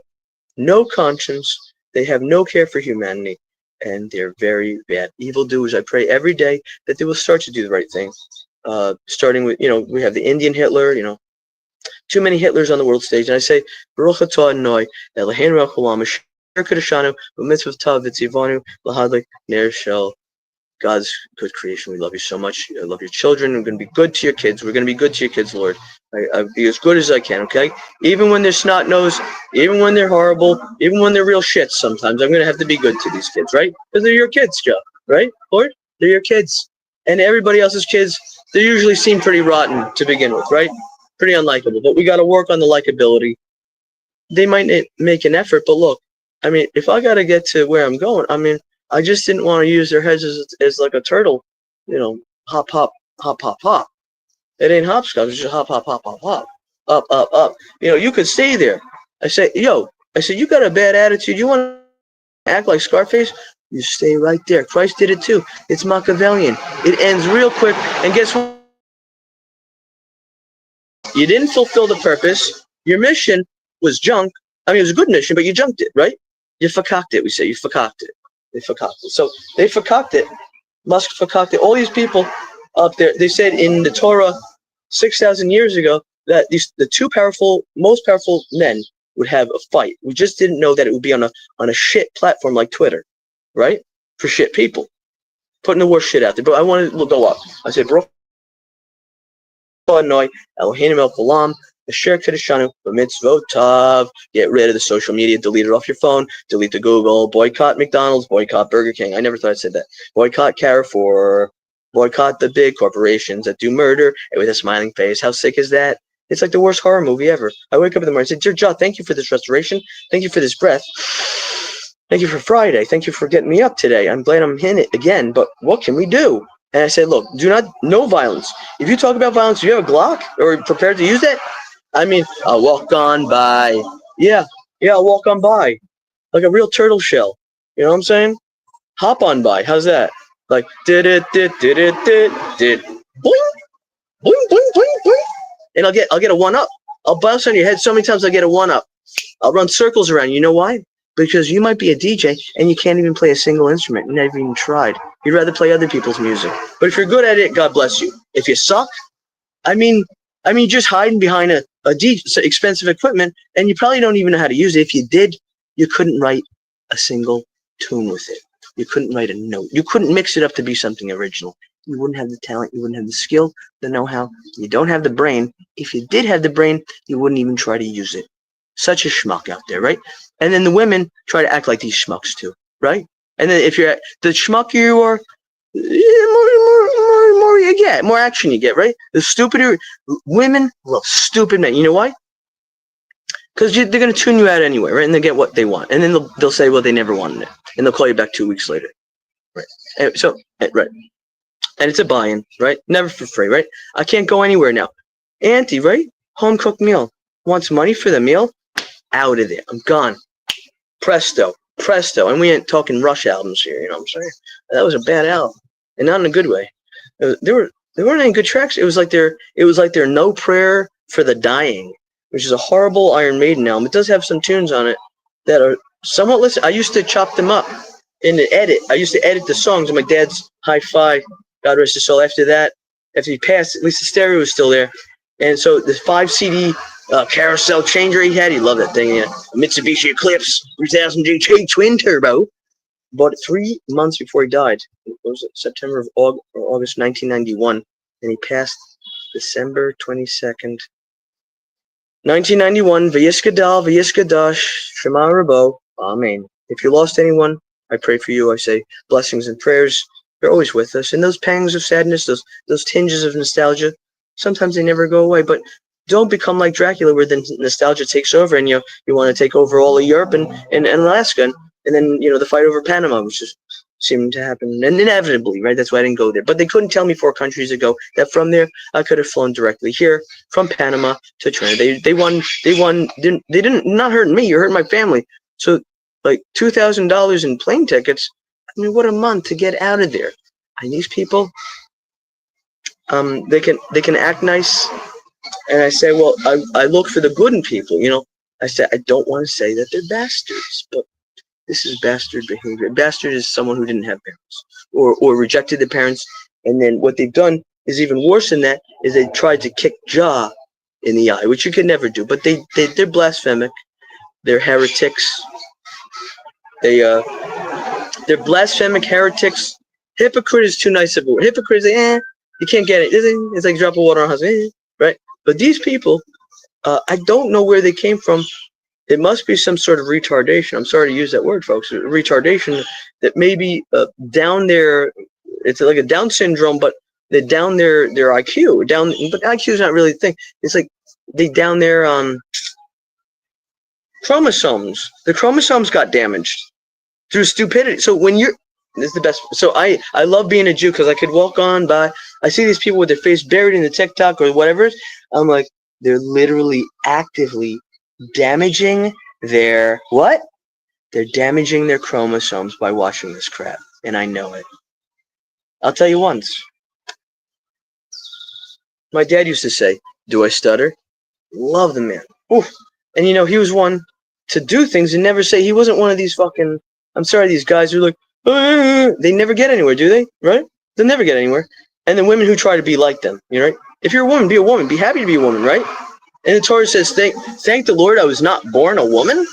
no conscience, they have no care for humanity, and they're very bad evildoers. I pray every day that they will start to do the right thing. Starting with, we have the Indian Hitler, too many Hitlers on the world stage. And I say, Baruch atah Adonai, Eloheinu Haolam, Asher Kadashanu, B'mitzvot Tav V'tzivanu, L'hadlik Ner Shel. God's good creation. We love you so much. I love your children. We're going to be good to your kids. We're going to be good to your kids, Lord. I'll be as good as I can, okay? Even when they're snot-nosed, even when they're horrible, even when they're real shits sometimes, I'm going to have to be good to these kids, right? Because they're your kids, Joe, right? Lord, they're your kids. And everybody else's kids, they usually seem pretty rotten to begin with, right? Pretty unlikable. But we got to work on the likability. They might make an effort, but look, I mean, if I got to get to where I'm going, I mean, I just didn't want to use their heads as like a turtle, hop, hop, hop, hop, hop. It ain't hopscotch, it's just hop, hop, hop, hop, hop, up, up, up. You could stay there. I said, you got a bad attitude. You want to act like Scarface? You stay right there. Christ did it too. It's Machiavellian. It ends real quick. And guess what? You didn't fulfill the purpose. Your mission was junk. I mean, it was a good mission, but you junked it, right? You fakaked it, we say. You fakaked it. They fakaked it. So they fakaked it. Musk fakaked it. All these people up there, they said in the Torah 6,000 years ago that the two most powerful men would have a fight. We just didn't know that it would be on a shit platform like Twitter, right? For shit people. putting the worst shit out there. But I want to go up. I say, Baruch Adonai Eloheinu melech haolam, asher kedeshanu b'mitzvotav. Get rid of the social media, delete it off your phone, delete the Google, boycott McDonald's, boycott Burger King. I never thought I said that. Boycott Carrefour, boycott the big corporations that do murder with a smiling face. How sick is that? It's like the worst horror movie ever. I wake up in the morning and say, Dear Jah, thank you for this restoration. Thank you for this breath. Thank you for Friday. Thank you for getting me up today. I'm glad I'm in it again, but what can we do? And I said, look, no violence. If you talk about violence, do you have a Glock or prepared to use it? I mean, I'll walk on by. Yeah, I'll walk on by. Like a real turtle shell. You know what I'm saying? Hop on by. How's that? Like, did it, boing, boing, boing, boing, boing. And I'll get a one up. I'll bounce on your head so many times I'll get a one up. I'll run circles around. You know why? Because you might be a DJ and you can't even play a single instrument. You never even tried. You'd rather play other people's music. But if you're good at it, God bless you. If you suck, I mean, just hiding behind a expensive equipment, and you probably don't even know how to use it. If you did, you couldn't write a single tune with it. You couldn't write a note. You couldn't mix it up to be something original. You wouldn't have the talent. You wouldn't have the skill, the know-how. You don't have the brain. If you did have the brain, you wouldn't even try to use it. Such a schmuck out there, right? And then the women try to act like these schmucks too, right? And then if you're the schmuck you are, more you get, more action you get, right? The stupider women love stupid men. You know why? Because they're going to tune you out anyway, right? And they get what they want. And then they'll say, well, they never wanted it. And they'll call you back 2 weeks later. Right. And so, right. And it's a buy-in, right? Never for free, right? I can't go anywhere now. Auntie, right? Home cooked meal. Wants money for the meal? Out of there. I'm gone. Presto. And we ain't talking Rush albums here, you know what I'm saying? That was a bad album. And not in a good way. There weren't any good tracks. It was like their No Prayer for the Dying, which is a horrible Iron Maiden album. It does have some tunes on it that are somewhat listen. I used to chop them up in the edit. I used to edit the songs on my dad's hi-fi, God rest his soul. After that, after he passed, at least the stereo was still there. And so the 5 CD carousel changer he had, he loved that thing. Yeah. A Mitsubishi Eclipse 3000 GT twin turbo. Bought it 3 months before he died. It was September of August 1991, and he passed December 22nd, 1991. V'yiskadal, v'yiskadash, Shema Rabo, Amen. If you lost anyone, I pray for you. I say blessings and prayers. They're always with us. And those pangs of sadness, those tinges of nostalgia, sometimes they never go away. But don't become like Dracula, where the nostalgia takes over, and you want to take over all of Europe and Alaska, and then the fight over Panama, which just seemed to happen, and inevitably, right? That's why I didn't go there. But they couldn't tell me 4 countries ago that from there I could have flown directly here from Panama to Trinidad. They won. They didn't not hurt me. You hurt my family. So like $2,000 in plane tickets. I mean, what a month to get out of there. And these people, they can act nice. And I say, well, I look for the good in people, I say, I don't want to say that they're bastards, but this is bastard behavior. Bastard is someone who didn't have parents or rejected their parents. And then what they've done is even worse than that, is they tried to kick Jah in the eye, which you could never do. But they're blasphemic. They're heretics. They're blasphemic heretics. Hypocrite is too nice of a word. Hypocrite is like, you can't get it. It's like drop of water on a husband, right? But these people, I don't know where they came from. It must be some sort of retardation. I'm sorry to use that word, folks. Retardation that maybe down there, it's like a Down syndrome, but they down their IQ. But IQ is not really a thing. It's like they down their chromosomes. The chromosomes got damaged through stupidity. So when this is the best. So I love being a Jew because I could walk on by. I see these people with their face buried in the TikTok or whatever. I'm like, they're literally actively damaging their what? They're damaging their chromosomes by watching this crap, and I know it. I'll tell you once. My dad used to say, "Do I stutter?" Love the man. Oof. And he was one to do things and never say. He wasn't one of these fucking. I'm sorry, these guys who are like, they never get anywhere, do they? Right? They'll never get anywhere. And the women who try to be like them, right? If you're a woman, be a woman. Be happy to be a woman, right? And the Torah says, thank the Lord I was not born a woman.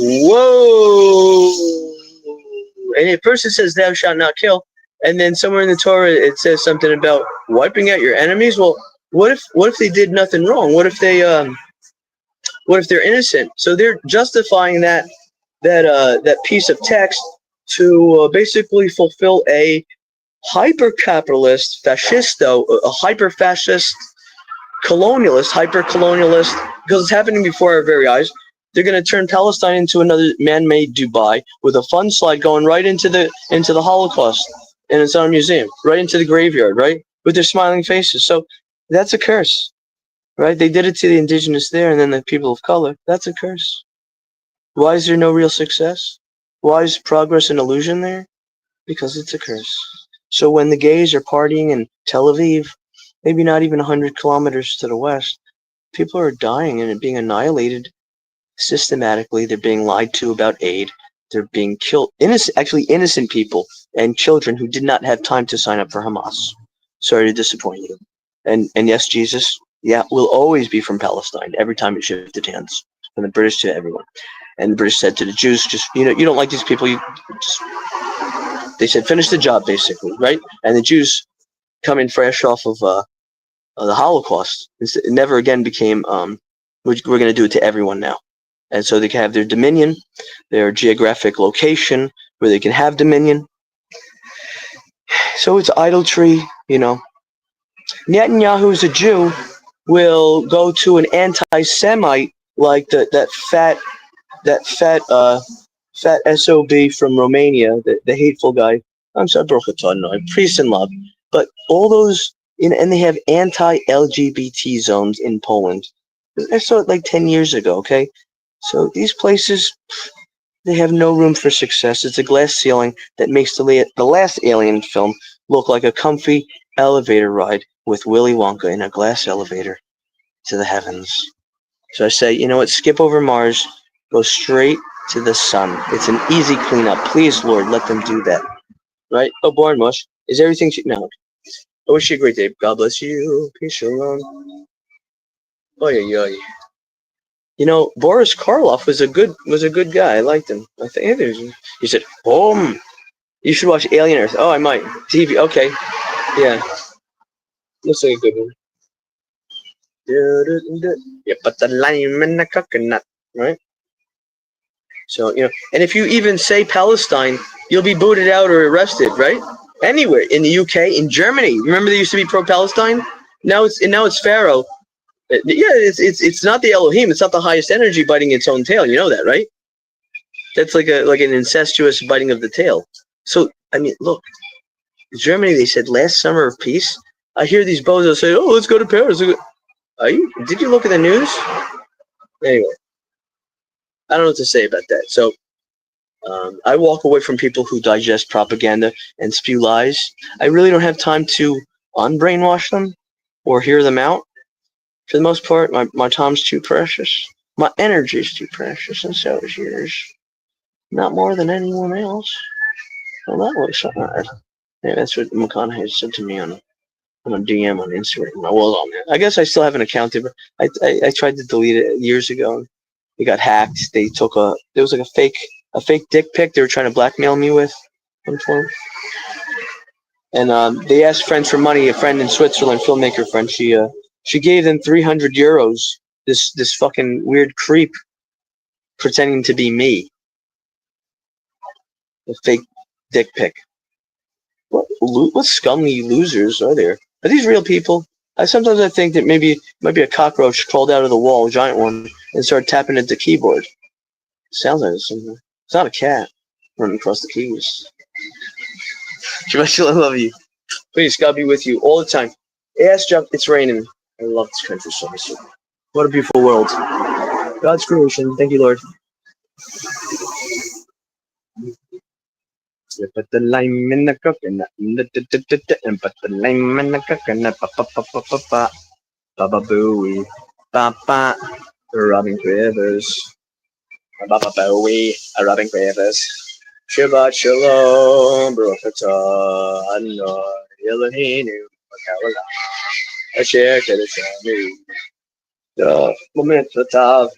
Whoa. And if a person says, thou shalt not kill, And then somewhere in the Torah it says something about wiping out your enemies. Well, what if they did nothing wrong? What if they're innocent? So they're justifying that piece of text to basically fulfill a hyper-capitalist, fascisto, a hyper-fascist, colonialist, hyper-colonialist, because it's happening before our very eyes. They're going to turn Palestine into another man-made Dubai with a fun slide going right into the Holocaust in its own museum, right into the graveyard, right, with their smiling faces. So that's a curse, right? They did it to the indigenous there, and then the people of color. That's a curse. Why is there no real success? Why is progress an illusion there? Because it's a curse. So when the gays are partying in Tel Aviv, maybe not even 100 kilometers to the west, people are dying and being annihilated systematically. They're being lied to about aid. They're being killed. Innocent people and children who did not have time to sign up for Hamas. Sorry to disappoint you. And yes, Jesus, will always be from Palestine every time it shifted hands, from the British to everyone. And the British said to the Jews, you don't like these people, they said, finish the job, basically, right? And the Jews, coming fresh off of the Holocaust, it never again became, we're going to do it to everyone now. And so they can have their dominion, their geographic location, where they can have dominion. So it's idolatry, Netanyahu, as a Jew, will go to an anti-Semite like that fat SOB from Romania, the hateful guy. I'm sorry, peace and love. But all those, and they have anti-LGBT zones in Poland. I saw it like 10 years ago, okay? So these places, they have no room for success. It's a glass ceiling that makes the last Alien film look like a comfy elevator ride with Willy Wonka in a glass elevator to the heavens. So I say, you know what? Skip over Mars, go straight to the sun. It's an easy cleanup. Please, Lord, let them do that. Right? Oh, Born Mush, is everything? No. I wish you a great day. God bless you. Peace, shalom. Oy, oy. Boris Karloff was a good guy. I liked him. I think he said, "Home. You should watch Alien Earth." Oh, I might. TV. Okay. Yeah. Looks like a good one. You put the lime in the coconut, right? So, and if you even say Palestine, you'll be booted out or arrested, right? Anywhere in the UK, in Germany. Remember they used to be pro-Palestine? Now it's Pharaoh. Yeah, it's not the Elohim. It's not the highest energy biting its own tail. You know that, right? That's like an incestuous biting of the tail. So I mean, look, Germany. They said last summer of peace. I hear these bozos say, "Oh, let's go to Paris." Did you look at the news? Anyway, I don't know what to say about that. So I walk away from people who digest propaganda and spew lies. I really don't have time to unbrainwash them or hear them out. For the most part, my time's too precious. My energy's too precious, and so is yours. Not more than anyone else. Well, that was hard. Yeah, that's what McConaughey said to me on a DM on Instagram. I was on there. I guess I still have an account there, but I tried to delete it years ago. It got hacked. They took there was like a fake dick pic they were trying to blackmail me with. And they asked friends for money. A friend in Switzerland, filmmaker friend, she gave them 300 euros. This fucking weird creep pretending to be me. A fake dick pic. What scummy losers are there? Are these real people? Sometimes I think that maybe it might be a cockroach crawled out of the wall, a giant one, and started tapping at the keyboard. Sounds like something. It's not a cat running across the keys. Shabbat, I love you. Please, God be with you all the time. It's raining. I love this country so much. What a beautiful world. God's creation. Thank you, Lord. You put the lime in the coconut, and put the lime in the coconut, ba booey, ba Robin Quivers, ba booey, Robin Quivers. Shabbat shalom, brachata, ano, Elohinu, Makawala, Asher Kedeshanu, the moment for Tav,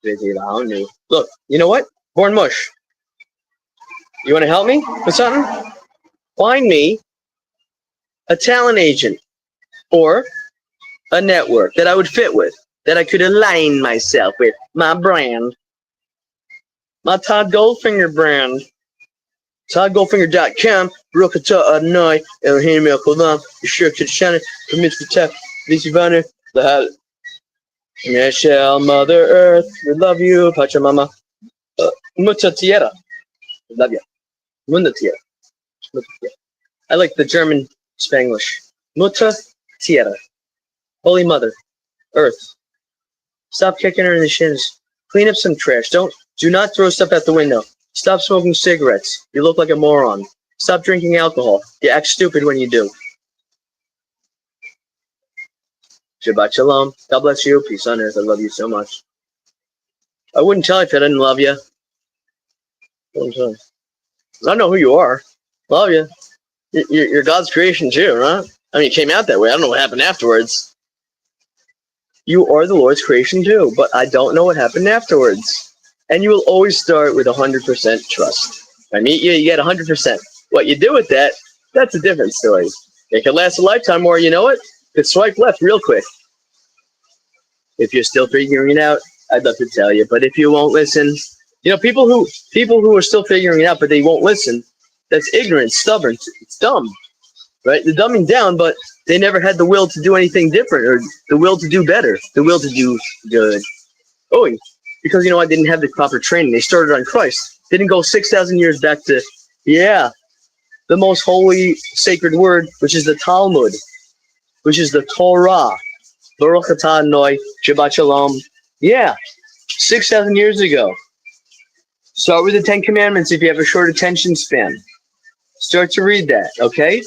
Vidilanu. Look, you know what? Born Mush. You want to help me with something? Find me a talent agent or a network that I would fit with, that I could align myself with, my brand, my Todd Goldfinger brand. ToddGoldfinger.com, Rokata Adonai, Elohim Elkolam, Yeshua Kitshana, Permits Protect, Visivana, the Michelle, Mother Earth, we love you, Pachamama, Mucha Tierra, we love you, Munda Tierra. I like the German Spanglish. Mutter Tierra, Holy Mother, Earth. Stop kicking her in the shins. Clean up some trash. Do not throw stuff out the window. Stop smoking cigarettes. You look like a moron. Stop drinking alcohol. You act stupid when you do. Shabbat shalom. God bless you. Peace on earth. I love you so much. I wouldn't tell you if I didn't love you. I don't know who you are. Love you. You're God's creation too, right? I mean, you came out that way. I don't know what happened afterwards. You are the Lord's creation too, but I don't know what happened afterwards. And you will always start with 100% trust. I meet you, you get 100%. What you do with that, that's a different story. It could last a lifetime, or you know what? Could swipe left real quick. If you're still figuring it out, I'd love to tell you. But if you won't listen, you know, people who are still figuring it out, but they won't listen, that's ignorant, stubborn, it's dumb. Right? They're dumbing down, but they never had the will to do anything different, or the will to do better, the will to do good. Oh, because, you know, I didn't have the proper training. They started on Christ. They didn't go 6,000 years back to, the most holy, sacred word, which is the Talmud, which is the Torah. Baruch atah Adonai, Shabbat Shalom. 6,000 years ago. Start with the 10 Commandments if you have a short attention span. Start to read that, okay?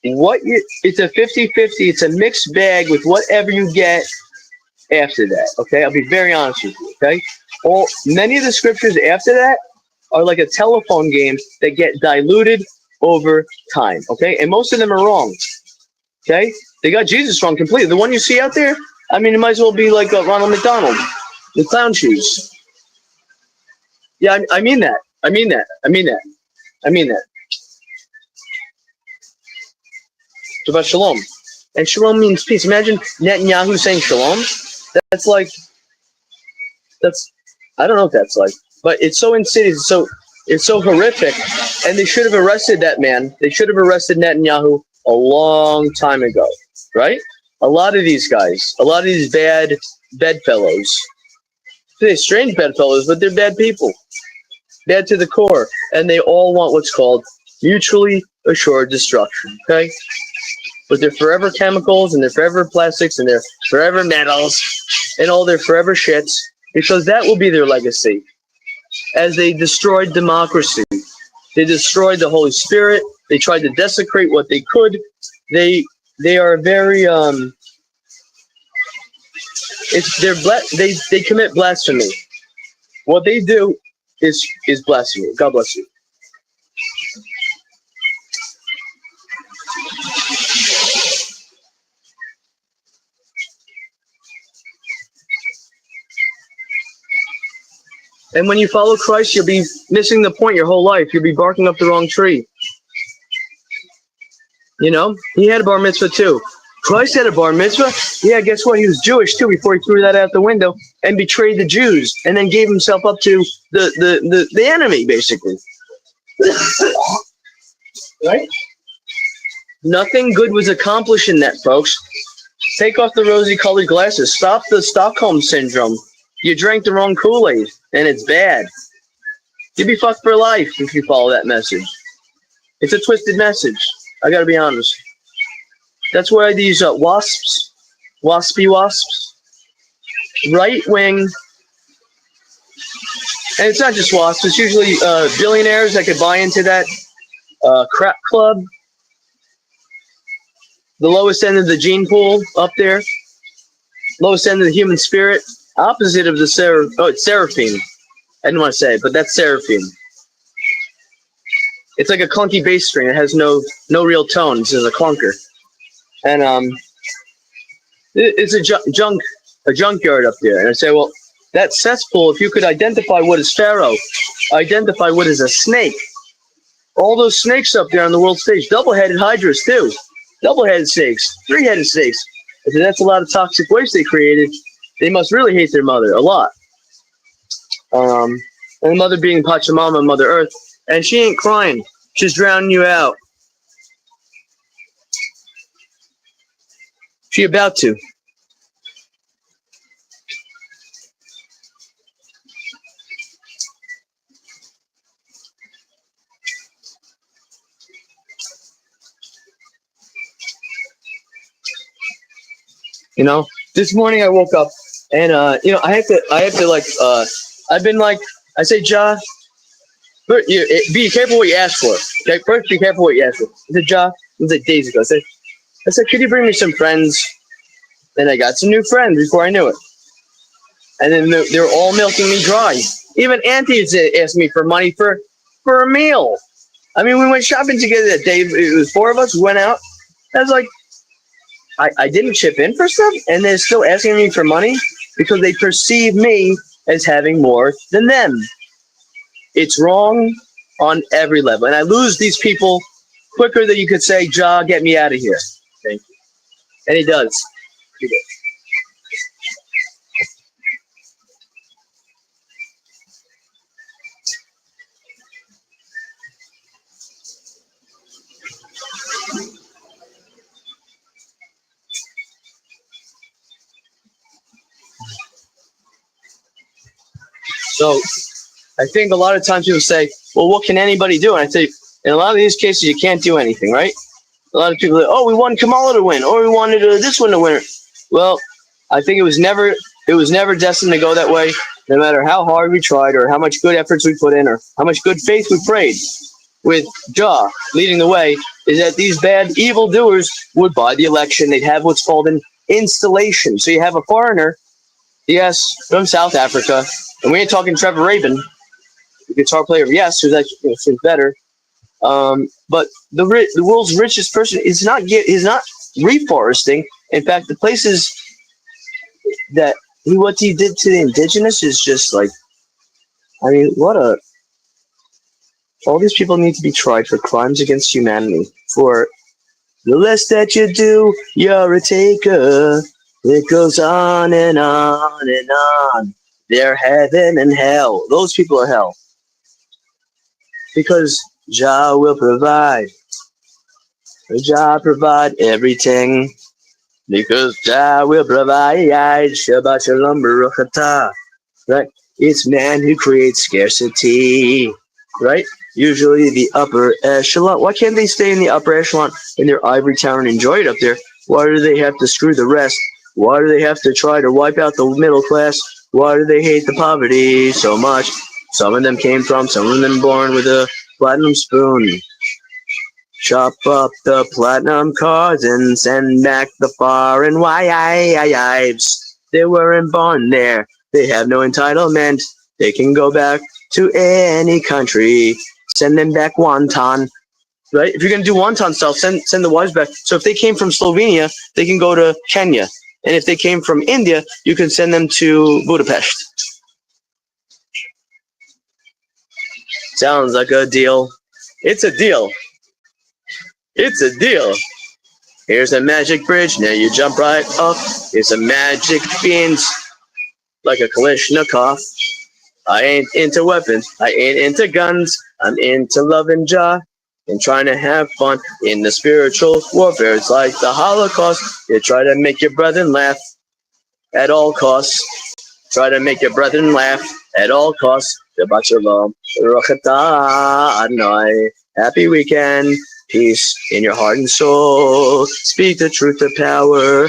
It's a 50-50. It's a mixed bag with whatever you get after that, okay? I'll be very honest with you, okay? Many of the scriptures after that are like a telephone game that get diluted over time, okay? And most of them are wrong, okay? They got Jesus wrong completely. The one you see out there, I mean, it might as well be like Ronald McDonald, the clown shoes. Yeah, I mean that. I mean that. Shabbat shalom. And shalom means peace. Imagine Netanyahu saying shalom. I don't know what that's like, but it's so insidious, it's so horrific, and they should have arrested that man. They should have arrested Netanyahu a long time ago, right? A lot of these guys, a lot of these bad bedfellows, they're strange bedfellows, but they're bad people, bad to the core, and they all want what's called mutually assured destruction, okay? With their forever chemicals and their forever plastics and their forever metals and all their forever shits, because that will be their legacy. As they destroyed democracy, they destroyed the Holy Spirit, they tried to desecrate what they could. They are very they commit blasphemy. What they do is blasphemy. God bless you. And when you follow Christ, you'll be missing the point your whole life. You'll be barking up the wrong tree. You know, he had a bar mitzvah too. Christ had a bar mitzvah. Yeah, guess what? He was Jewish too before he threw that out the window and betrayed the Jews and then gave himself up to the enemy, basically. Right? Nothing good was accomplished in that, folks. Take off the rosy-colored glasses. Stop the Stockholm Syndrome. You drank the wrong Kool-Aid, and it's bad. You'd be fucked for life if you follow that message. It's a twisted message. I gotta be honest. That's why these waspy wasps, right-wing, and it's not just wasps, it's usually billionaires that could buy into that crap club. The lowest end of the gene pool up there. Lowest end of the human spirit. Opposite of the it's seraphim. I didn't want to say it, but that's seraphim. It's like a clunky bass string. It has no real tone. It's just a clunker. And it's a junkyard up there. And I say, well, that cesspool, if you could identify what is Pharaoh, identify what is a snake, All those snakes up there on the world stage, double-headed hydras too, double-headed snakes, three-headed snakes. I said, that's a lot of toxic waste they created. They must really hate their mother a lot. And the mother being Pachamama, Mother Earth, and she ain't crying. She's drowning you out. She about to. This morning I woke up and I have to like I've been like I say, Ja, be careful what you ask for. Okay, first be careful what you ask for. I said, Ja, it was like days ago. I said, could you bring me some friends? And I got some new friends before I knew it. And then they were all milking me dry. Even Auntie asked me for money for a meal. I mean, we went shopping together that day. It was four of us. We went out. I was like, I didn't chip in for stuff, and they're still asking me for money because they perceive me as having more than them. It's wrong on every level. And I lose these people quicker than you could say, Ja, get me out of here. Thank you. And he does. He does. So I think a lot of times people say, well, what can anybody do? And I say, in a lot of these cases, you can't do anything, right? A lot of people say, oh, we wanted Kamala to win, or we wanted this one to win. Well, I think it was never destined to go that way, no matter how hard we tried or how much good efforts we put in or how much good faith we prayed. With Jah leading the way, is that these bad evildoers would buy the election. They'd have what's called an installation. So you have a foreigner, yes, from South Africa, and we ain't talking Trevor Rabin, the guitar player, yes, who's actually better. But the world's richest person is not reforesting. In fact, the places that what he did to the indigenous is just like, I mean, all these people need to be tried for crimes against humanity. For the less that you do, you're a taker. It goes on and on and on. They're heaven and hell. Those people are hell. Because Jah will provide. Jah provide everything. Because Jah will provide. Shabbat shalom baruch atah. Right? It's man who creates scarcity. Right? Usually the upper echelon. Why can't they stay in the upper echelon in their ivory tower and enjoy it up there? Why do they have to screw the rest? Why do they have to try to wipe out the middle class? Why do they hate the poverty so much? Some of them some of them born with a platinum spoon. Chop up the platinum cards and send back the foreign wives. They weren't born there. They have no entitlement. They can go back to any country. Send them back wonton. Right? If you're going to do wonton stuff, send the wives back. So if they came from Slovenia, they can go to Kenya. And if they came from India, you can send them to Budapest. Sounds like a deal. It's a deal. It's a deal. Here's a magic bridge. Now you jump right up. It's a magic beans. Like a Kalashnikov. I ain't into weapons. I ain't into guns. I'm into loving Jah and trying to have fun in the spiritual warfare. It's like the Holocaust. You try to make your brethren laugh at all costs. Try to make your brethren laugh at all costs. Shabbat shalom. Baruch atah Adonai. Happy weekend. Peace in your heart and soul. Speak the truth to power.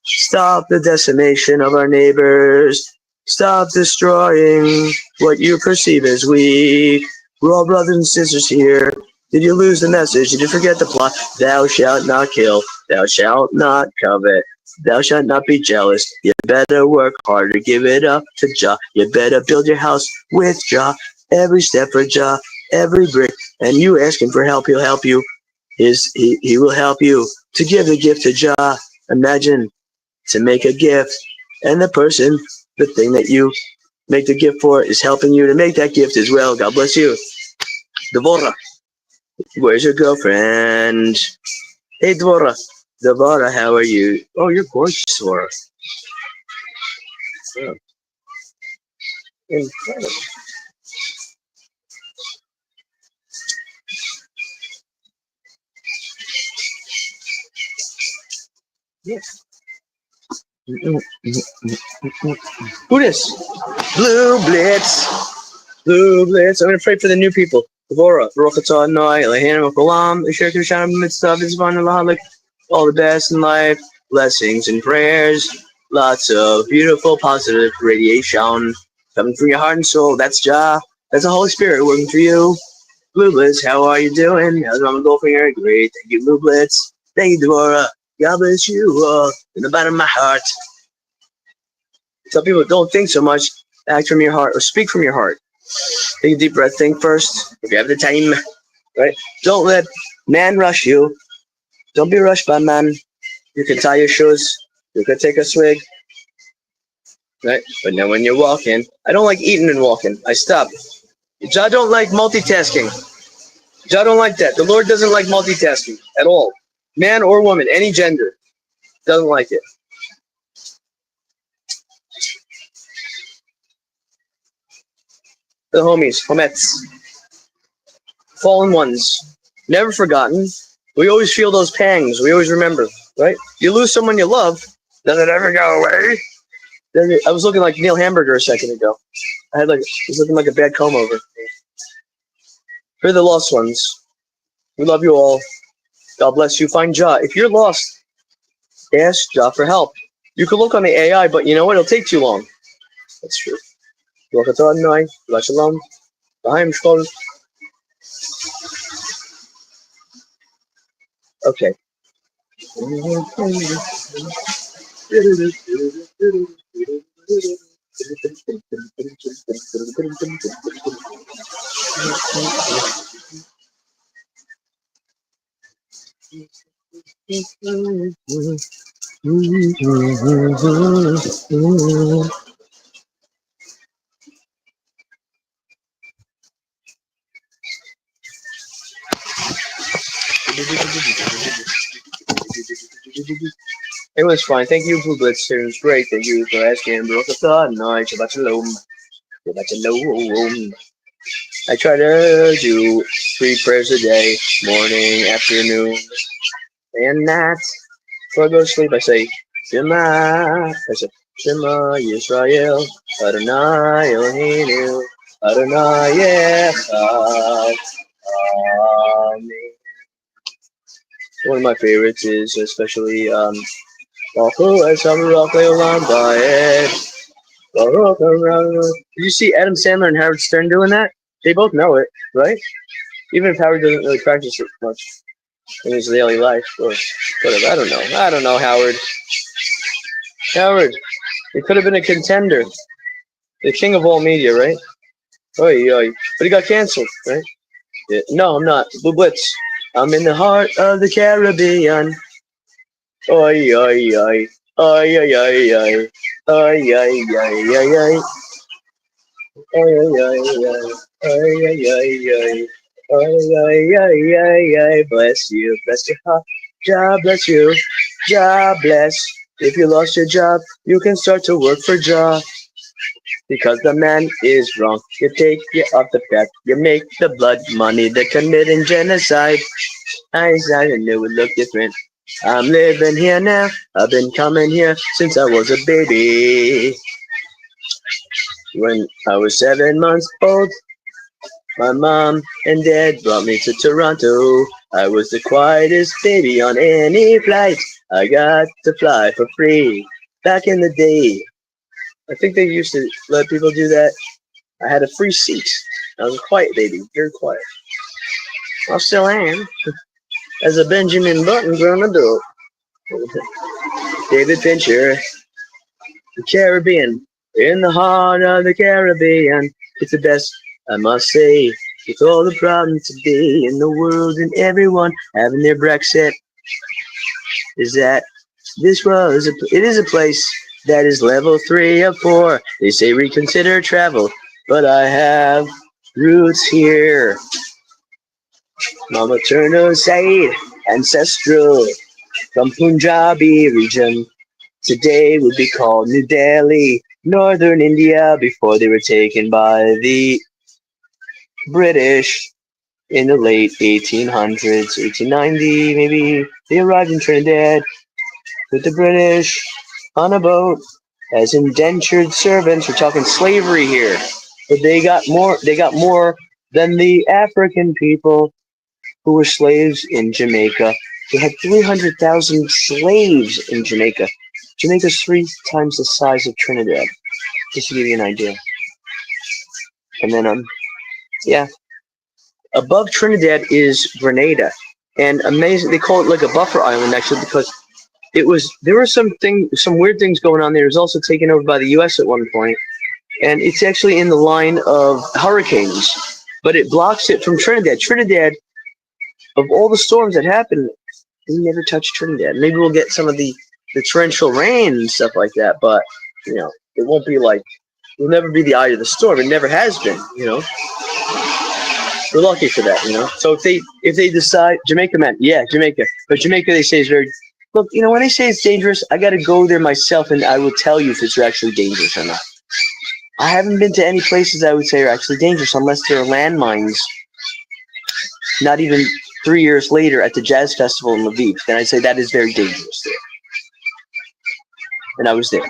Stop the decimation of our neighbors. Stop destroying what you perceive as weak. We're all brothers and sisters here. Did you lose the message? Did you forget the plot? Thou shalt not kill. Thou shalt not covet. Thou shalt not be jealous. You better work harder. Give it up to Jah. You better build your house with Jah. Every step for Jah. Every brick. And you ask him for help, he'll help you. He will help you to give the gift to Jah. Imagine to make a gift, and the thing that you make the gift for is helping you to make that gift as well. God bless you. Devorah. Where's your girlfriend? Hey, Dvora. Dvora, how are you? Oh, you're gorgeous, Dvora. Oh, incredible. Yeah. Who this? Blue Blitz. Blue Blitz. I'm gonna pray for the new people. Dvora, Baruch atah Adonai, Eloheinu Olam, Asher Kishana Mitzvah Vizvan Lahalik. All the best in life, blessings and prayers, lots of beautiful, positive radiation coming from your heart and soul. That's Jah. That's the Holy Spirit working for you. Blue Blitz, how are you doing? How's Mama Goldfinger? Great. Thank you, Blue Blitz. Thank you, Dvora. God bless you in the bottom of my heart. Some people don't think so much. Act from your heart or speak from your heart. Take a deep breath. Think first. If you have the time, right? Don't let man rush you. Don't be rushed by man. You can tie your shoes. You can take a swig, right? But now when you're walking, I don't like eating and walking. I stop. I don't like multitasking. I don't like that. The Lord doesn't like multitasking at all. Man or woman, any gender, doesn't like it. The homies, homets, fallen ones, never forgotten. We always feel those pangs. We always remember, right? You lose someone you love, does it ever go away? I was looking like Neil Hamburger a second ago. I was looking like a bad comb over. For the lost ones, we love you all. God bless you. Find Jah. If you're lost, ask Jah for help. You can look on the AI, but you know what? It'll take too long. That's true. Shalom. Okay. It was fine. Thank you, Blue Blitz. It was great. Thank you for asking. Baruch atah Adonai, Shabbat shalom. Shabbat shalom. I try to do 3 prayers a day, morning, afternoon, and night. Before I go to sleep, I say, Shema. I say, Shema Yisrael, Adonai Eloheinu, Adonai Echad. Amen. One of my favorites is especially Did you see Adam Sandler and Howard Stern doing that? They both know it, right? Even if Howard doesn't really practice it much in his daily life or whatever. I don't know, Howard. Howard, he could have been a contender. The king of all media, right? Oy, oy. But he got canceled, right? Yeah. No, I'm not. Blue Blitz. I'm in the heart of the Caribbean. Oy, oy, oy. Oy, oy, oy, oy. Oy, oy, oy, oy, oy. Oy, oy, oy, oy. Oy, oy, oy, oy. Oy, oy, oy, oy, oy. Bless you. Bless your heart. Jah bless you. Jah bless. If you lost your job, you can start to work for Jah. Because the man is wrong. You take you off the path. You make the blood money. They're committing genocide. I knew it looked different. I'm living here now. I've been coming here since I was a baby. When I was 7 months old, my mom and dad brought me to Toronto. I was the quietest baby on any flight. I got to fly for free. Back in the day, I think they used to let people do that. I had a free seat. I was a quiet baby, very quiet. I still am. As a Benjamin Button grown adult. David Fincher, the Caribbean, in the heart of the Caribbean. It's the best, I must say, with all the problems today in the world and everyone having their Brexit. Is that it is a place that is level 3 of 4. They say reconsider travel, but I have roots here. Mama Turner Said, ancestral from Punjabi region. Today would be called New Delhi, northern India, before they were taken by the British in the late 1800s, 1890 maybe. They arrived in Trinidad with the British on a boat as indentured servants. We're talking slavery here. But they got more than the African people who were slaves in Jamaica. They had 300,000 slaves in Jamaica. Jamaica's 3 times the size of Trinidad, just to give you an idea. And then, yeah, above Trinidad is Grenada. And amazing, they call it like a buffer island actually because there were some weird things going on there. It was also taken over by the U.S. at one point, and it's actually in the line of hurricanes, but it blocks it from Trinidad. Trinidad, of all the storms that happen, they never touch Trinidad. Maybe we'll get some of the torrential rain and stuff like that, but it won't be like it'll never be the eye of the storm. It never has been. We're lucky for that. So if they decide Jamaica, but Jamaica they say is very. Look, when they say it's dangerous, I got to go there myself, and I will tell you if it's actually dangerous or not. I haven't been to any places I would say are actually dangerous unless there are landmines. Not even 3 years later at the jazz festival in Lviv, then I'd say that is very dangerous there. And I was there.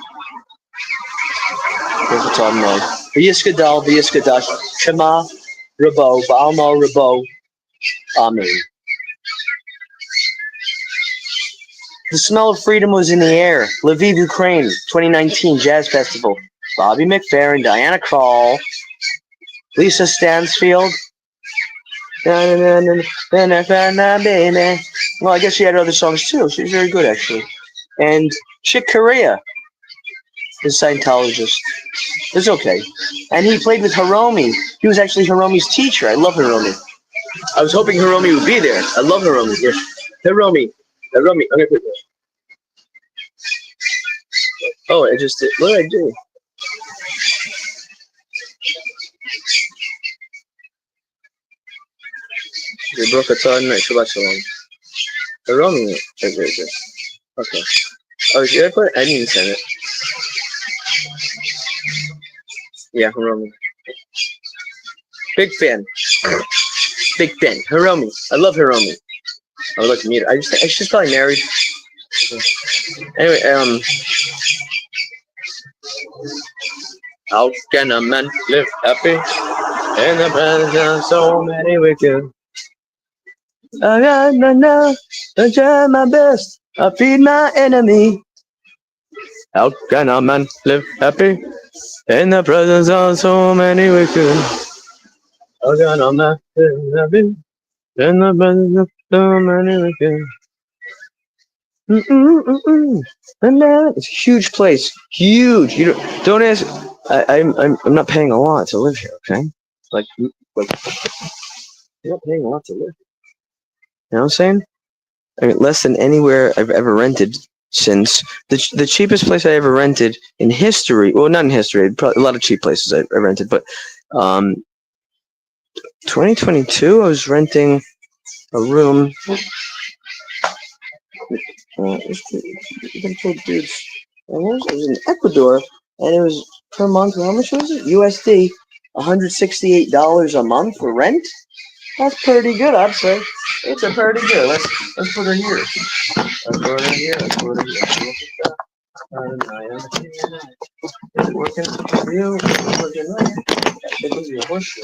Shema, Rabo, Ba'alma, Rabo, Amen. The smell of freedom was in the air. Lviv, Ukraine, 2019 Jazz Festival. Bobby McFerrin, Diana Krall, Lisa Stansfield. Well, I guess she had other songs too. She's very good, actually. And Chick Corea, the Scientologist. It's okay. And he played with Hiromi. He was actually Hiromi's teacher. I love Hiromi. I was hoping Hiromi would be there. I love Hiromi. Yeah. Hiromi. I'm gonna put this. Oh, I just did. What did I do? Shabbat shalom. Hiromi. Okay. Oh, did I put? I didn't send it. Yeah, Hiromi. Big fan. Hiromi. I love Hiromi. I would like to meet her. She's probably married. Anyway, how can a man live happy in the presence of so many wicked? I try my best. I feed my enemy. How can a man live happy in the presence of so many wicked? How can a man live happy in the presence of so many wicked? And it's a huge place, huge. You don't ask. I'm not paying a lot to live here. Okay, like you're not paying a lot to live. You know what I'm saying? I mean, less than anywhere I've ever rented since the cheapest place I ever rented in history. Well, not in history. Probably a lot of cheap places I rented, but 2022 I was renting a room. Dudes. It was in Ecuador, and it was per month. How much was it? USD, $168 a month for rent. That's pretty good, I'd say. It's a pretty good. Let's put her here. Let's put her here. Let's put her here. Is it working for you? It was your horseshoe.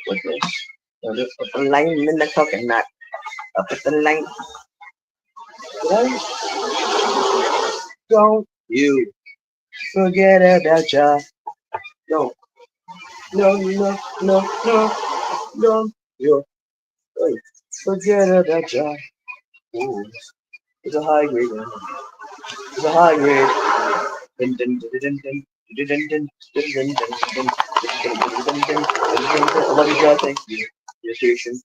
What's this? I'll just put the line in the coconut. I'll put the line. Don't you forget about ya. No. Don't you forget about ya. Ooh, it's a high grade one. It's a high grade. I love you, God. Thank you. Your station.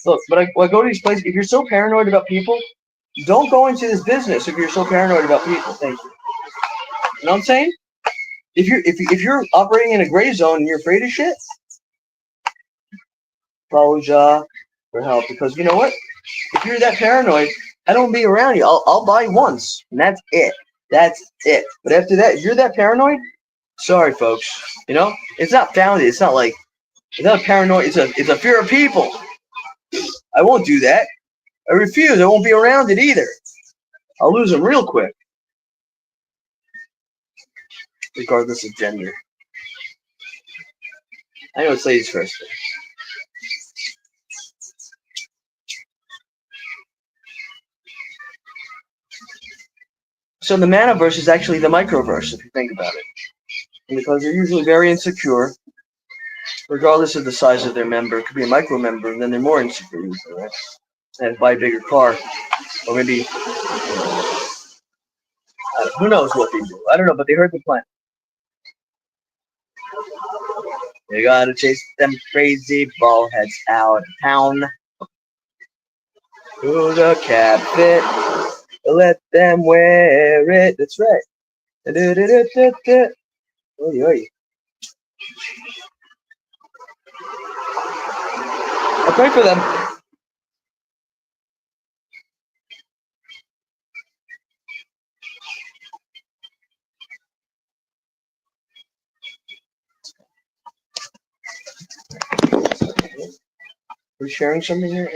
Look, but I go to these places. If you're so paranoid about people, don't go into this business if you're so paranoid about people. Thank you. You know what I'm saying? If you're operating in a gray zone and you're afraid of shit, follow Ja, for help, because you know what? If you're that paranoid, I don't be around you. I'll buy once, and that's it. That's it. But after that, if you're that paranoid, sorry, folks. You know, it's not founded. It's not like it's not paranoid. It's a fear of people. I won't do that. I refuse. I won't be around it either. I'll lose them real quick, regardless of gender. I know it's ladies first. So the manaverse is actually the microverse, if you think about it. And because they're usually very insecure, regardless of the size of their member, it could be a micro member, and then they're more insecure usually, right? And buy a bigger car, or maybe who knows what they do? I don't know, but they heard the plan. They gotta chase them crazy ball heads out of town. To the cap fit, let them wear it. That's right. Oy, oy. I pray for them. We're sharing something here.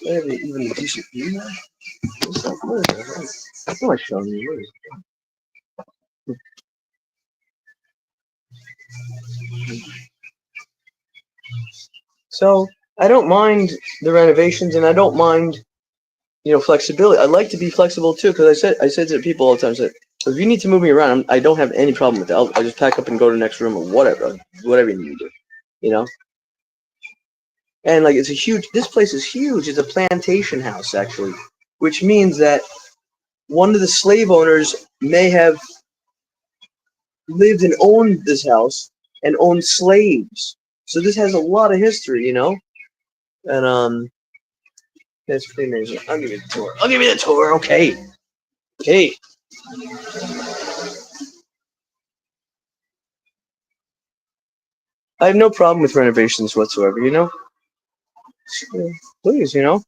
Hey, even a decent view. What's that? What is that? That's not showing me. What is it? So I don't mind the renovations, and I don't mind, flexibility. I like to be flexible too, because I said to people all the time, I said, if you need to move me around, I don't have any problem with that. I'll just pack up and go to the next room or whatever you need to do, And like this place is huge. It's a plantation house actually, which means that one of the slave owners may have lived and owned this house and owned slaves. So this has a lot of history, and that's pretty amazing. I'll give you the tour. Okay. Okay. I have no problem with renovations whatsoever, Please, And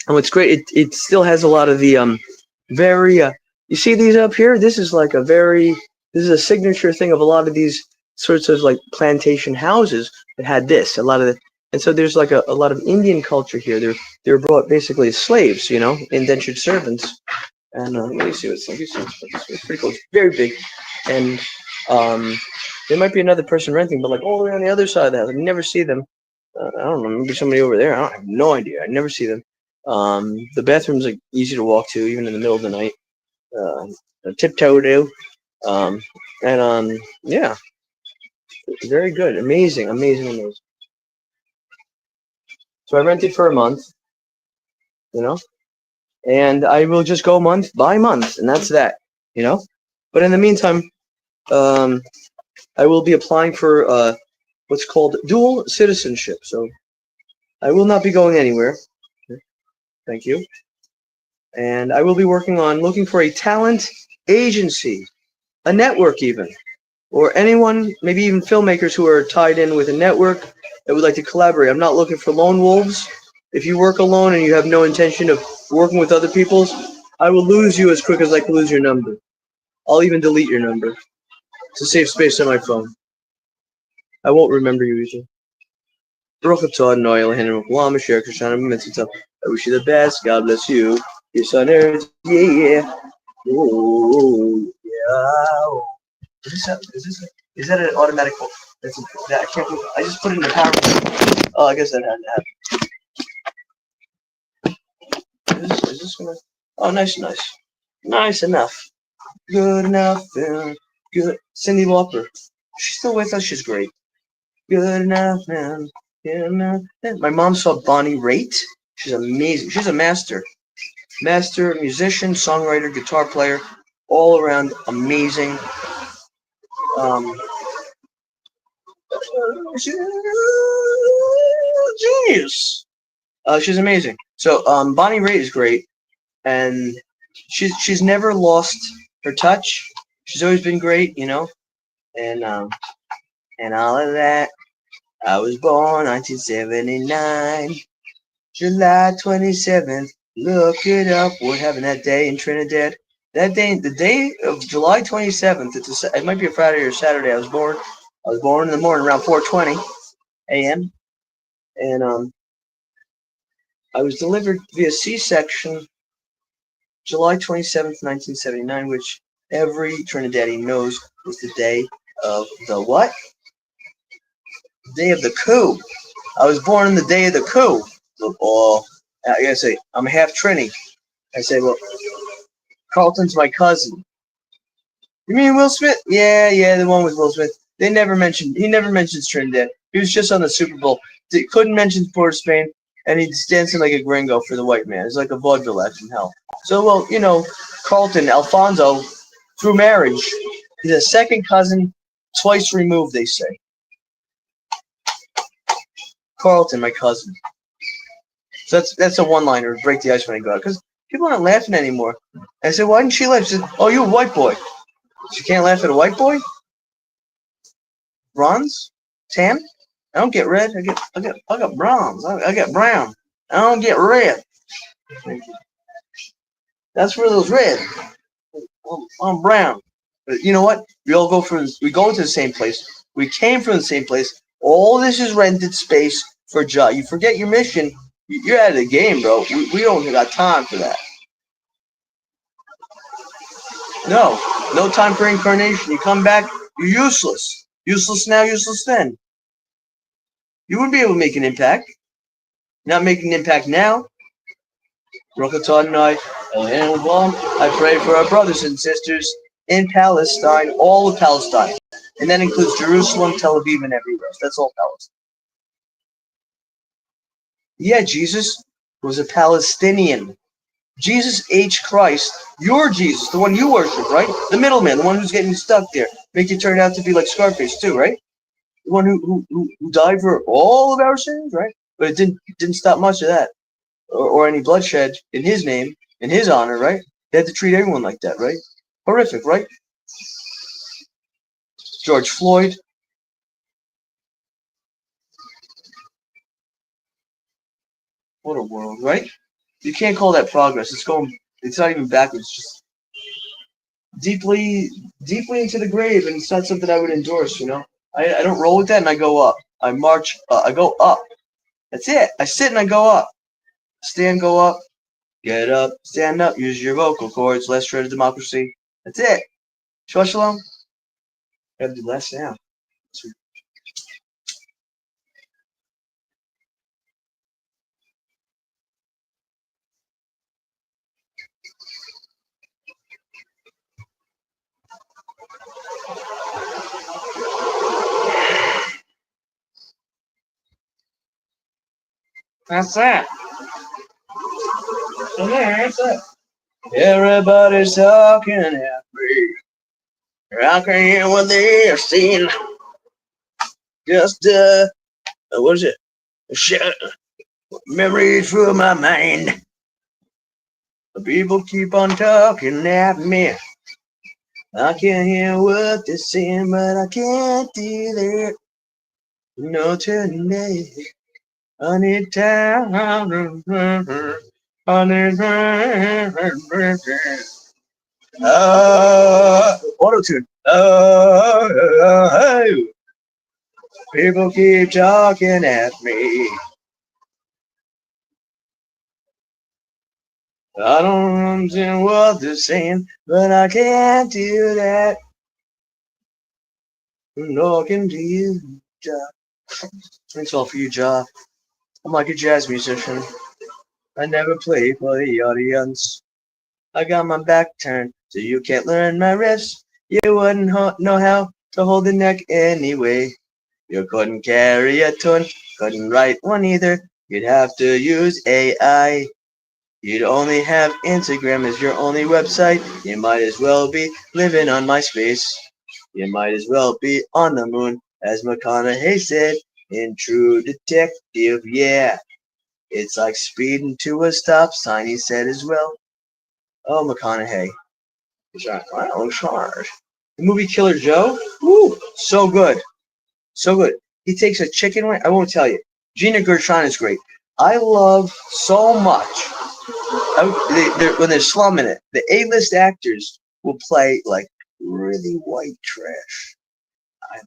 what's great, it still has a lot of the very you see these up here? This is a signature thing of a lot of these sorts of like plantation houses that had this. And so there's like a lot of Indian culture here. They're brought basically as slaves, indentured servants. And let me see what's like. It's pretty cool. It's very big, and there might be another person renting, but like all the way on the other side of the house, I never see them. I don't know, maybe somebody over there. I have no idea. I never see them. The bathroom's like easy to walk to, even in the middle of the night. Tiptoe to, yeah, very good, amazing. So I rented for a month, and I will just go month by month, and that's that, But in the meantime, I will be applying for what's called dual citizenship. So I will not be going anywhere. Thank you. And I will be looking for a talent agency, a network even, or anyone, maybe even filmmakers who are tied in with a network that would like to collaborate. I'm not looking for lone wolves. If you work alone and you have no intention of working with other people, I will lose you as quick as I can lose your number. I'll even delete your number to save space on my phone. I won't remember you either. I wish you the best. God bless you. Your son is, yeah. Oh, yeah. Is that an automatic? I can't. I just put it in the power. Oh, I guess that had to happen. Is this gonna? Oh, nice enough. Good enough. Good. Cindy Lauper. She's still with us. She's great. Good enough, man. Good enough. My mom saw Bonnie Raitt. She's amazing. She's a master musician, songwriter, guitar player, all around amazing. Genius. She's amazing. So Bonnie Raitt is great, and she's never lost her touch. She's always been great, and all of that. I was born 1979, July 27th. Look it up. What happened that day in Trinidad? That day, the day of July 27th. It might be a Friday or Saturday. I was born in the morning around 4:20 a.m. and I was delivered via C-section July 27th, 1979, which every Trinidadian knows was the day of the what? Day of the coup. I was born on the day of the coup. Oh, I gotta say, I'm half Trini. I say, well, Carlton's my cousin. You mean Will Smith? Yeah, the one with Will Smith. He never mentions Trinidad. He was just on the Super Bowl. He couldn't mention Port of Spain, and he's dancing like a gringo for the white man. It's like a vaudeville act from hell. So, well, Carlton, Alfonso, through marriage, he's a second cousin, twice removed, they say. Carlton, my cousin. So that's a one-liner to break the ice when I go out, because people aren't laughing anymore. I said, why didn't she laugh? She said, oh, you a white boy. She can't laugh at a white boy? Bronze? Tan? I don't get red. I got bronze. I get brown. I don't get red. That's for those red. I'm brown. But you know what? We go to the same place. We came from the same place. All this is rented space for Ja. You forget your mission, you're out of the game, bro. We don't got time for that. No time for incarnation. You come back, you're useless. Useless now, useless then. You wouldn't be able to make an impact. Not making an impact now. I pray for our brothers and sisters in Palestine, all of Palestine. And that includes Jerusalem, Tel Aviv, and everywhere else. That's all Palestine. Yeah, Jesus was a Palestinian. Jesus H. Christ, your Jesus, the one you worship, right? The middleman, the one who's getting stuck there. Make you turn out to be like Scarface too, right? The one who died for all of our sins, right? But it didn't stop much of that. Or any bloodshed in his name, in his honor, right? They had to treat everyone like that, right? Horrific, right? George Floyd. What a world, right? You can't call that progress. It's not even backwards. It's just deeply into the grave, and it's not something I would endorse, I don't roll with that, and I go up. I march, I go up. That's it. I sit and I go up. Stand, go up. Get up, stand up, use your vocal cords, less shred of democracy. That's it. Shabbat shalom. I gotta do less now. That's it. So there, that's it. Everybody's talking at me. I can hear what they're saying. Just, what is it? Memories through my mind. The people keep on talking at me. I can hear what they're saying, but I can't do that. No today. I need time. I need time. Auto tune. People keep talking at me. I don't understand what they're saying, but I can't do that. I'm talking to you, Ja. Thanks all for you, Ja. I'm like a jazz musician. I never play for the audience. I got my back turned, so you can't learn my riffs. You wouldn't know how to hold the neck anyway. You couldn't carry a tune, couldn't write one either. You'd have to use AI. You'd only have Instagram as your only website. You might as well be living on MySpace. You might as well be on the moon, as McConaughey said in True Detective. Yeah, it's like speeding to a stop sign, he said as well. Oh, McConaughey. He's like, wow, looks hard. The movie Killer Joe. Woo, so good, so good. He takes a chicken wing. I won't tell you. Gina Gershon is great. I love so much. When they're slumming it, the A-list actors will play like really white trash. I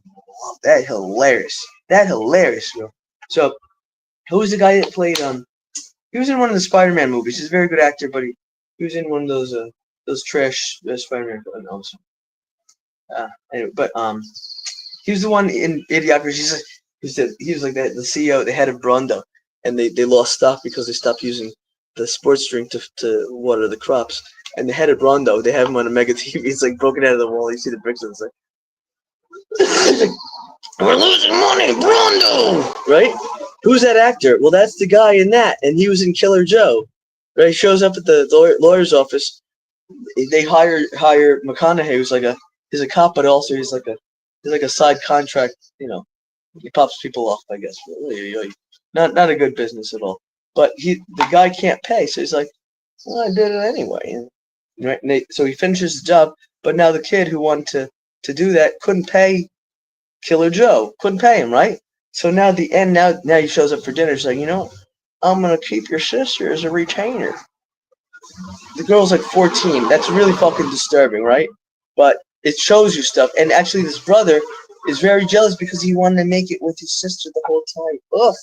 love that. Hilarious. That hilarious, bro. So, who was the guy that played? He was in one of the Spider-Man movies. He's a very good actor, but he was in one of those trash Spider-Man films. Anyway, but he was the one in Idiocracy. He was like the CEO, the head of Brondo, and they lost stock because they stopped using the sports drink to water the crops. And the head of Brondo, they have him on a mega TV. He's like broken out of the wall. You see the bricks on the side. Like, we're losing money, Brondo, right? Who's that actor? Well, that's the guy in that, and he was in Killer Joe. Right? He shows up at the lawyer's office. They hire McConaughey, he's a cop, but also he's like a side contract. He pops people off, I guess. Not a good business at all. But the guy can't pay, so he's like, well, I did it anyway. Right? So he finishes the job, but now the kid who wanted to do that couldn't pay Killer Joe. Couldn't pay him, right? So now at the end, now he shows up for dinner. He's like, I'm gonna keep your sister as a retainer. The girl's like 14. That's really fucking disturbing, right? But it shows you stuff. And actually, this brother is very jealous because he wanted to make it with his sister the whole time. Ugh,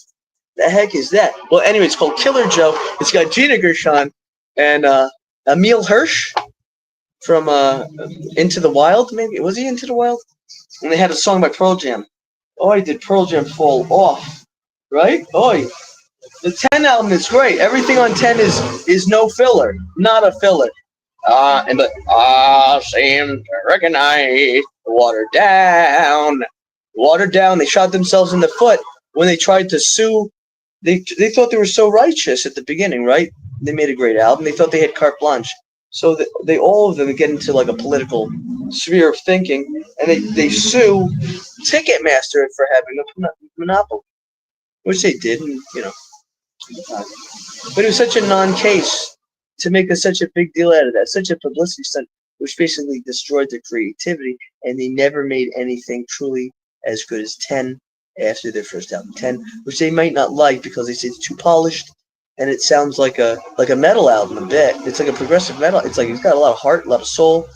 the heck is that? Well, anyway, it's called Killer Joe. It's got Gina Gershon and Emil Hirsch from Into the Wild, maybe. Was he Into the Wild? And they had a song by Pearl Jam. Oh, did Pearl Jam fall off? Right? Oh, the 10 album is great. Everything on 10 is no filler. Not a filler. Seem to recognize Watered Down. Watered Down. They shot themselves in the foot when they tried to sue. They thought they were so righteous at the beginning, right? They made a great album. They thought they had carte blanche. So they all of them get into like a political sphere of thinking, and they sue Ticketmaster for having a monopoly, which they did, But it was such a non-case to make such a big deal out of that, such a publicity stunt, which basically destroyed their creativity, and they never made anything truly as good as 10 after their first album, 10, which they might not like because they say it's too polished, and it sounds like a metal album a bit. It's like a progressive metal. It's like it's got a lot of heart, a lot of soul.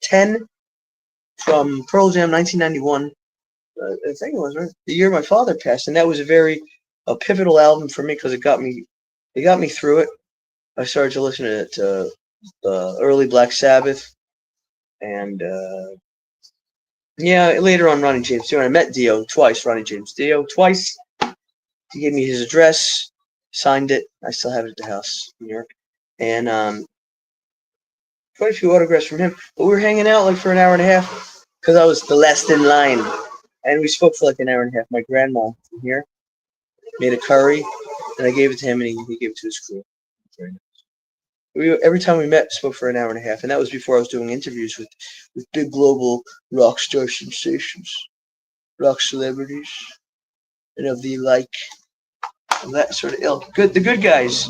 10 from Pearl Jam, 1991. I think it was right the year my father passed, and that was a pivotal album for me because it got me through it. I started to listen to early Black Sabbath, and later on Ronnie James Dio. And I met Dio twice. Ronnie James Dio twice. He gave me his address, signed it. I still have it at the house in New York, and quite a few autographs from him. But we were hanging out like for an hour and a half because I was the last in line, and we spoke for like an hour and a half. My grandma from here made a curry, and I gave it to him, and he gave it to his crew. Every time we met, spoke for an hour and a half, and that was before I was doing interviews with big global rock star sensations, rock celebrities, and of the like, that sort of ilk. The good guys.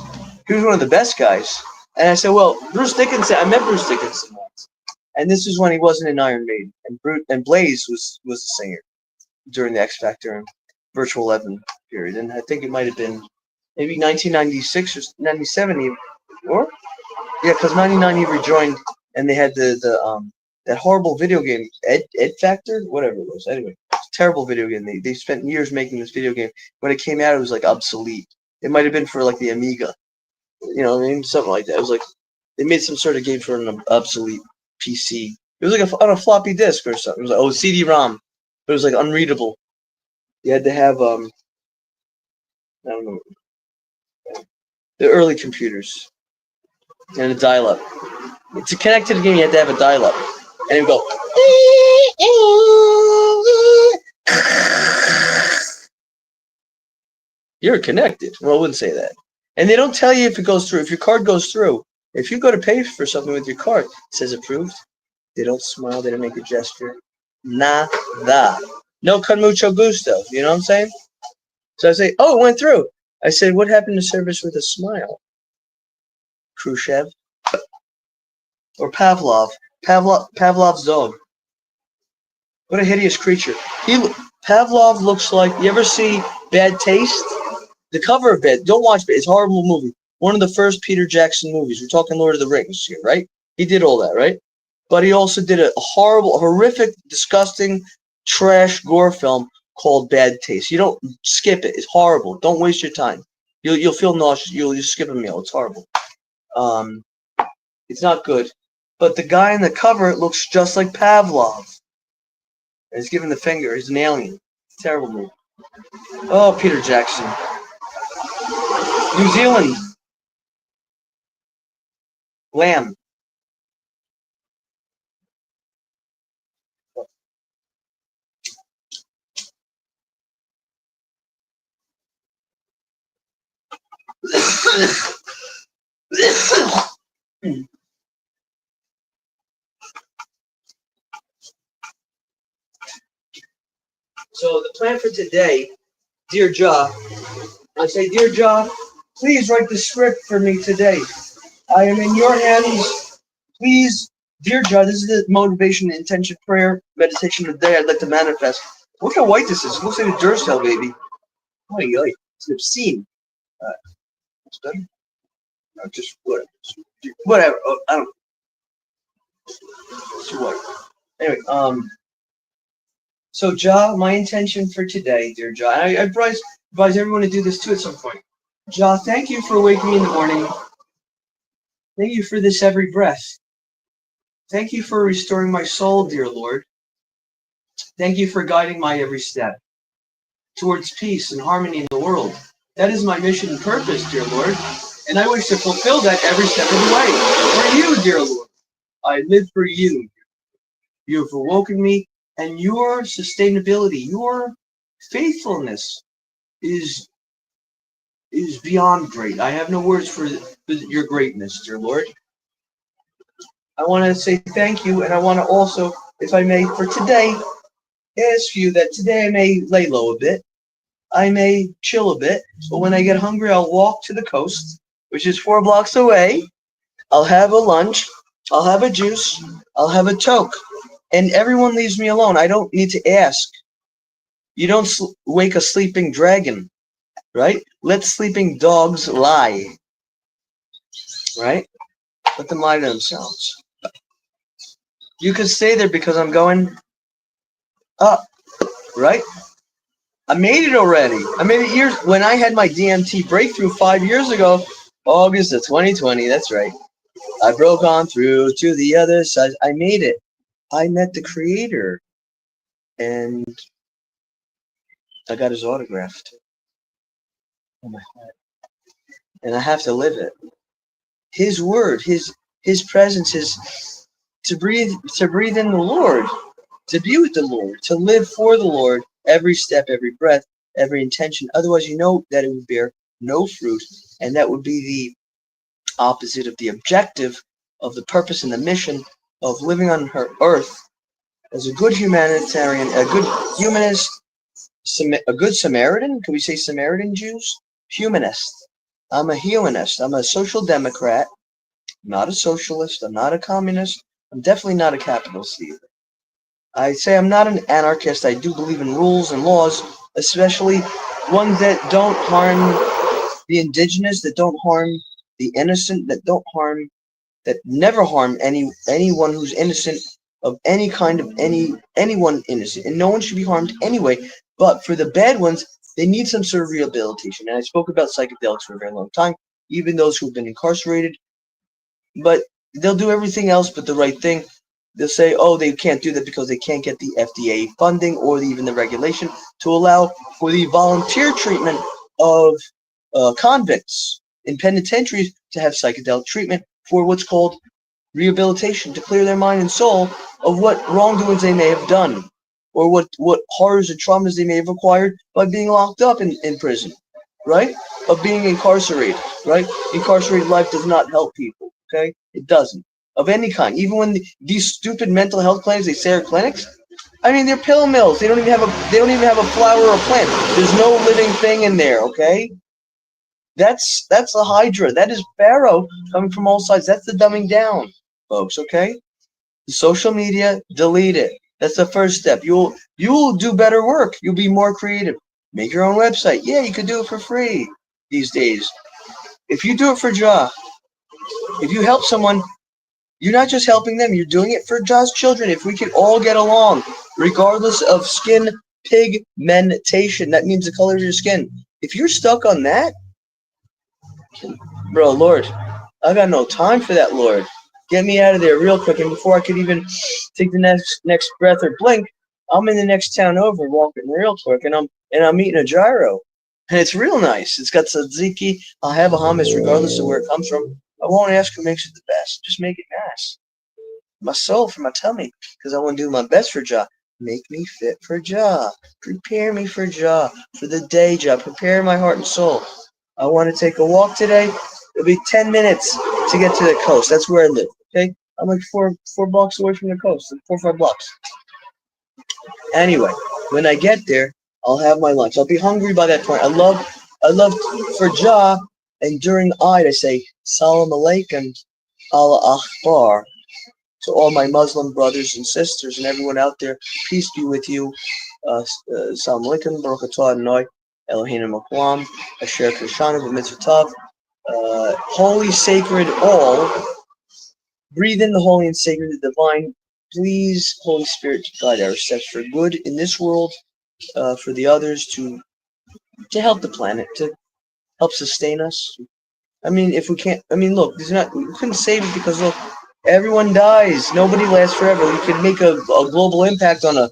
He was one of the best guys. And I said, well, Bruce Dickinson. I met Bruce Dickinson once, and this was when he wasn't in Iron Maiden, and Blaze was the singer during the X Factor and Virtual 11 period, and I think it might have been maybe 1996 or 97 even, or because 99 he rejoined, and they had that horrible video game, Ed Factor, whatever it was. Anyway, terrible video game. They spent years making this video game. When it came out, it was like obsolete. It might have been for like the Amiga, something like that. It was like they made some sort of game for an obsolete PC. It was like on a floppy disk or something. It was like CD-ROM, but it was like unreadable. You had to have I don't know, the early computers and a dial-up. To connect to the game, you had to have a dial-up, and it would go. You're connected. Well, I wouldn't say that. And they don't tell you if it goes through. If your card goes through, if you go to pay for something with your card, it says approved. They don't smile. They don't make a gesture. Nada. No con mucho gusto. You know what I'm saying? So I say, oh, it went through. I said, what happened to service with a smile? Khrushchev or Pavlov's dog. What a hideous creature. Pavlov looks like, you ever see Bad Taste? The cover of Bad, don't watch it, it's a horrible movie. One of the first Peter Jackson movies. We're talking Lord of the Rings here, right? He did all that, right? But he also did a horrible, horrific, disgusting, trash gore film called Bad Taste. You don't skip it. It's horrible. Don't waste your time. You'll feel nauseous. You'll just skip a meal. It's horrible. It's not good. But the guy in the cover looks just like Pavlov. And he's giving the finger. He's an alien. Terrible movie. Oh, Peter Jackson. New Zealand. Lamb. So the plan for today, dear Jah, I say, dear Jah, please write the script for me today. I am in your hands. Please, dear Jah, this is the motivation, intention, prayer, meditation of the day I'd like to manifest. Look how white this is. It looks like a Duracell baby. Oh, yeah, it's obscene. That's better. No, just whatever. Whatever. Oh, I don't. So what? Anyway, So, Jah, my intention for today, dear Jah, and I advise everyone to do this too at some point. Jah, thank you for waking me in the morning. Thank you for this every breath. Thank you for restoring my soul, dear Lord. Thank you for guiding my every step towards peace and harmony in the world. That is my mission and purpose, dear Lord, and I wish to fulfill that every step of the way. For you, dear Lord, I live for you. You have awoken me, and your sustainability, your faithfulness is beyond great. I have no words for your greatness, dear Lord. I want to say thank you, and I want to also, if I may, for today, ask you that today I may lay low a bit. I may chill a bit, but when I get hungry, I'll walk to the coast, which is 4 blocks away. I'll have a lunch. I'll have a juice. I'll have a toke. And everyone leaves me alone. I don't need to ask. You don't wake a sleeping dragon, right? Let sleeping dogs lie, right? Let them lie to themselves. You could stay there because I'm going up, right? I made it already. I made it years when I had my DMT breakthrough 5 years ago, August of 2020. That's right. I broke on through to the other side. I made it. I met the creator, and I got his autograph on my heart, and I have to live it. His word, his presence is to breathe in the Lord, to be with the Lord, to live for the Lord, every step, every breath, every intention. Otherwise, you know that it would bear no fruit, and that would be the opposite of the objective of the purpose and the mission of living on her earth as a good humanitarian, a good humanist, a good Samaritan. Can we say Samaritan Jews? Humanist. I'm a humanist. I'm a social democrat. I'm not a socialist. I'm not a communist. I'm definitely not a capitalist either. I say I'm not an anarchist. I do believe in rules and laws, especially ones that don't harm the indigenous, that don't harm the innocent, that never harm anyone who's innocent of any kind of anyone innocent. And no one should be harmed anyway. But for the bad ones, they need some sort of rehabilitation. And I spoke about psychedelics for a very long time, even those who've been incarcerated. But they'll do everything else but the right thing. They'll say, oh, they can't do that because they can't get the FDA funding or even the regulation to allow for the volunteer treatment of convicts in penitentiaries to have psychedelic treatment for what's called rehabilitation, to clear their mind and soul of what wrongdoings they may have done or what horrors and traumas they may have acquired by being locked up in prison, right? Of being incarcerated, right? Incarcerated life does not help people, okay? It doesn't. Of any kind. Even when these stupid mental health clinics, they say are clinics, I mean, they're pill mills. They don't even have a flower or a plant. There's no living thing in there, okay? That's a hydra. That is Pharaoh coming from all sides. That's the dumbing down, folks, okay? The social media, delete it. That's the first step. You'll do better work. You'll be more creative. Make your own website. Yeah, you could do it for free these days. If you do it for Jah, if you help someone, you're not just helping them, you're doing it for Jah's children. If we can all get along, regardless of skin pigmentation, that means the color of your skin. If you're stuck on that, bro, Lord, I got no time for that, Lord. Get me out of there real quick. And before I could even take the next breath or blink, I'm in the next town over walking real quick, and I'm eating a gyro. And it's real nice. It's got tzatziki. I'll have a hummus regardless of where it comes from. I won't ask who makes it the best. Just make it nice. My soul, for my tummy, because I want to do my best for Jah. Make me fit for Jah. Prepare me for Jah, for the day, Jah. Prepare my heart and soul. I want to take a walk today. It'll be 10 minutes to get to the coast. That's where I live. Okay, I'm like four blocks away from the coast, like 4 or 5 blocks. Anyway, when I get there, I'll have my lunch. I'll be hungry by that point. I love for Jah, and during Eid I say Salam Alaikum, Allah Akbar, to all my Muslim brothers and sisters and everyone out there. Peace be with you. Salam Alaikum, Baruch Atah Adonai, Eloheinu Makwam, Asher Krishana, B'mitzvah holy, sacred, all. Breathe in the holy and sacred, the divine. Please, Holy Spirit, guide our steps for good in this world, for the others, to help the planet, to help sustain us. I mean, if we can't, I mean, look, we couldn't save it because look, everyone dies. Nobody lasts forever. You can make a global impact on a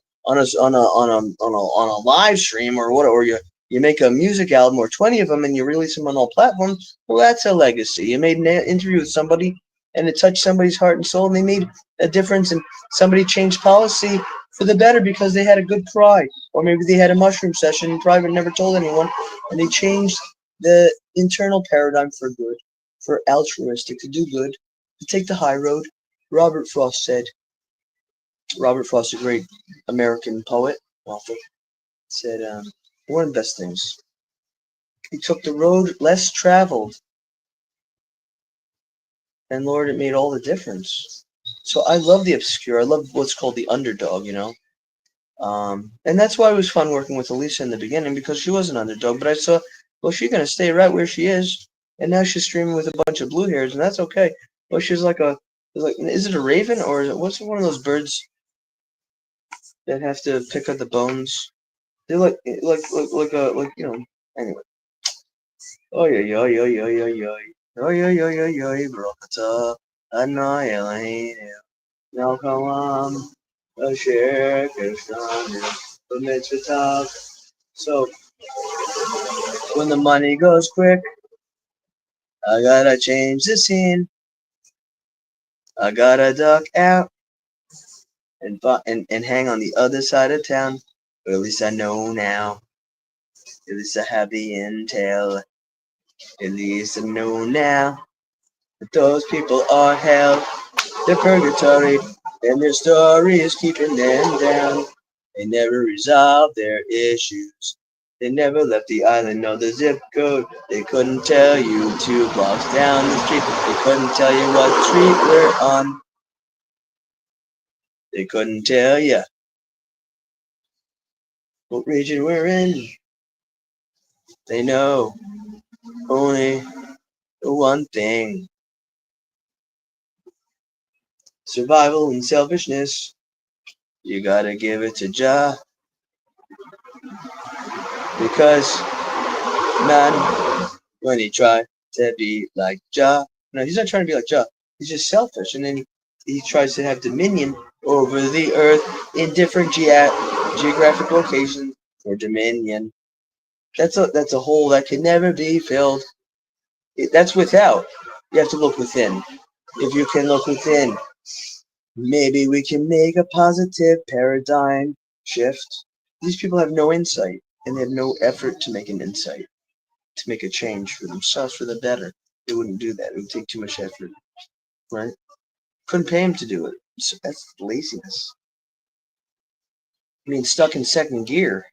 live stream or what, or you make a music album or 20 of them and you release them on all platforms. Well, that's a legacy. You made an interview with somebody and it touched somebody's heart and soul, and they made a difference, and somebody changed policy for the better because they had a good cry, or maybe they had a mushroom session in private, never told anyone, and they changed the internal paradigm for good, for altruistic, to do good, to take the high road. Robert Frost, a great American poet, author, said, one of the best things. He took the road less traveled, and Lord, it made all the difference. So I love the obscure. I love what's called the underdog, and that's why it was fun working with Elisa in the beginning, because she was an underdog. But I saw, well, she's gonna stay right where she is, and now she's streaming with a bunch of blue hairs, and that's okay. Well, she's like is it a raven, or what's one of those birds that have to pick up the bones? They look like Anyway. Oh yeah. Oh yeah. Bro, Annoy Elaine. Now come on. Share Krishna. So when the money goes quick, I gotta change the scene. I gotta duck out and hang on the other side of town. Or at least I know now. At least I have the intel. At least I know now that those people are hell. They're purgatory, and their story is keeping them down. They never resolved their issues. They never left the island, no, the zip code. They couldn't tell you 2 blocks down the street. They couldn't tell you what street we're on. They couldn't tell you what region we're in. They know only one thing. Survival and selfishness. You gotta give it to Jah. Because, man, when he tried to be like Jah, no, he's not trying to be like Jah. He's just selfish, and then he tries to have dominion over the earth in different geographic locations for dominion. That's a hole that can never be filled. That's without. You have to look within. If you can look within, maybe we can make a positive paradigm shift. These people have no insight, and they have no effort to make an insight, to make a change for themselves, for the better. They wouldn't do that. It would take too much effort, right? Couldn't pay him to do it. So that's laziness. I mean, stuck in second gear.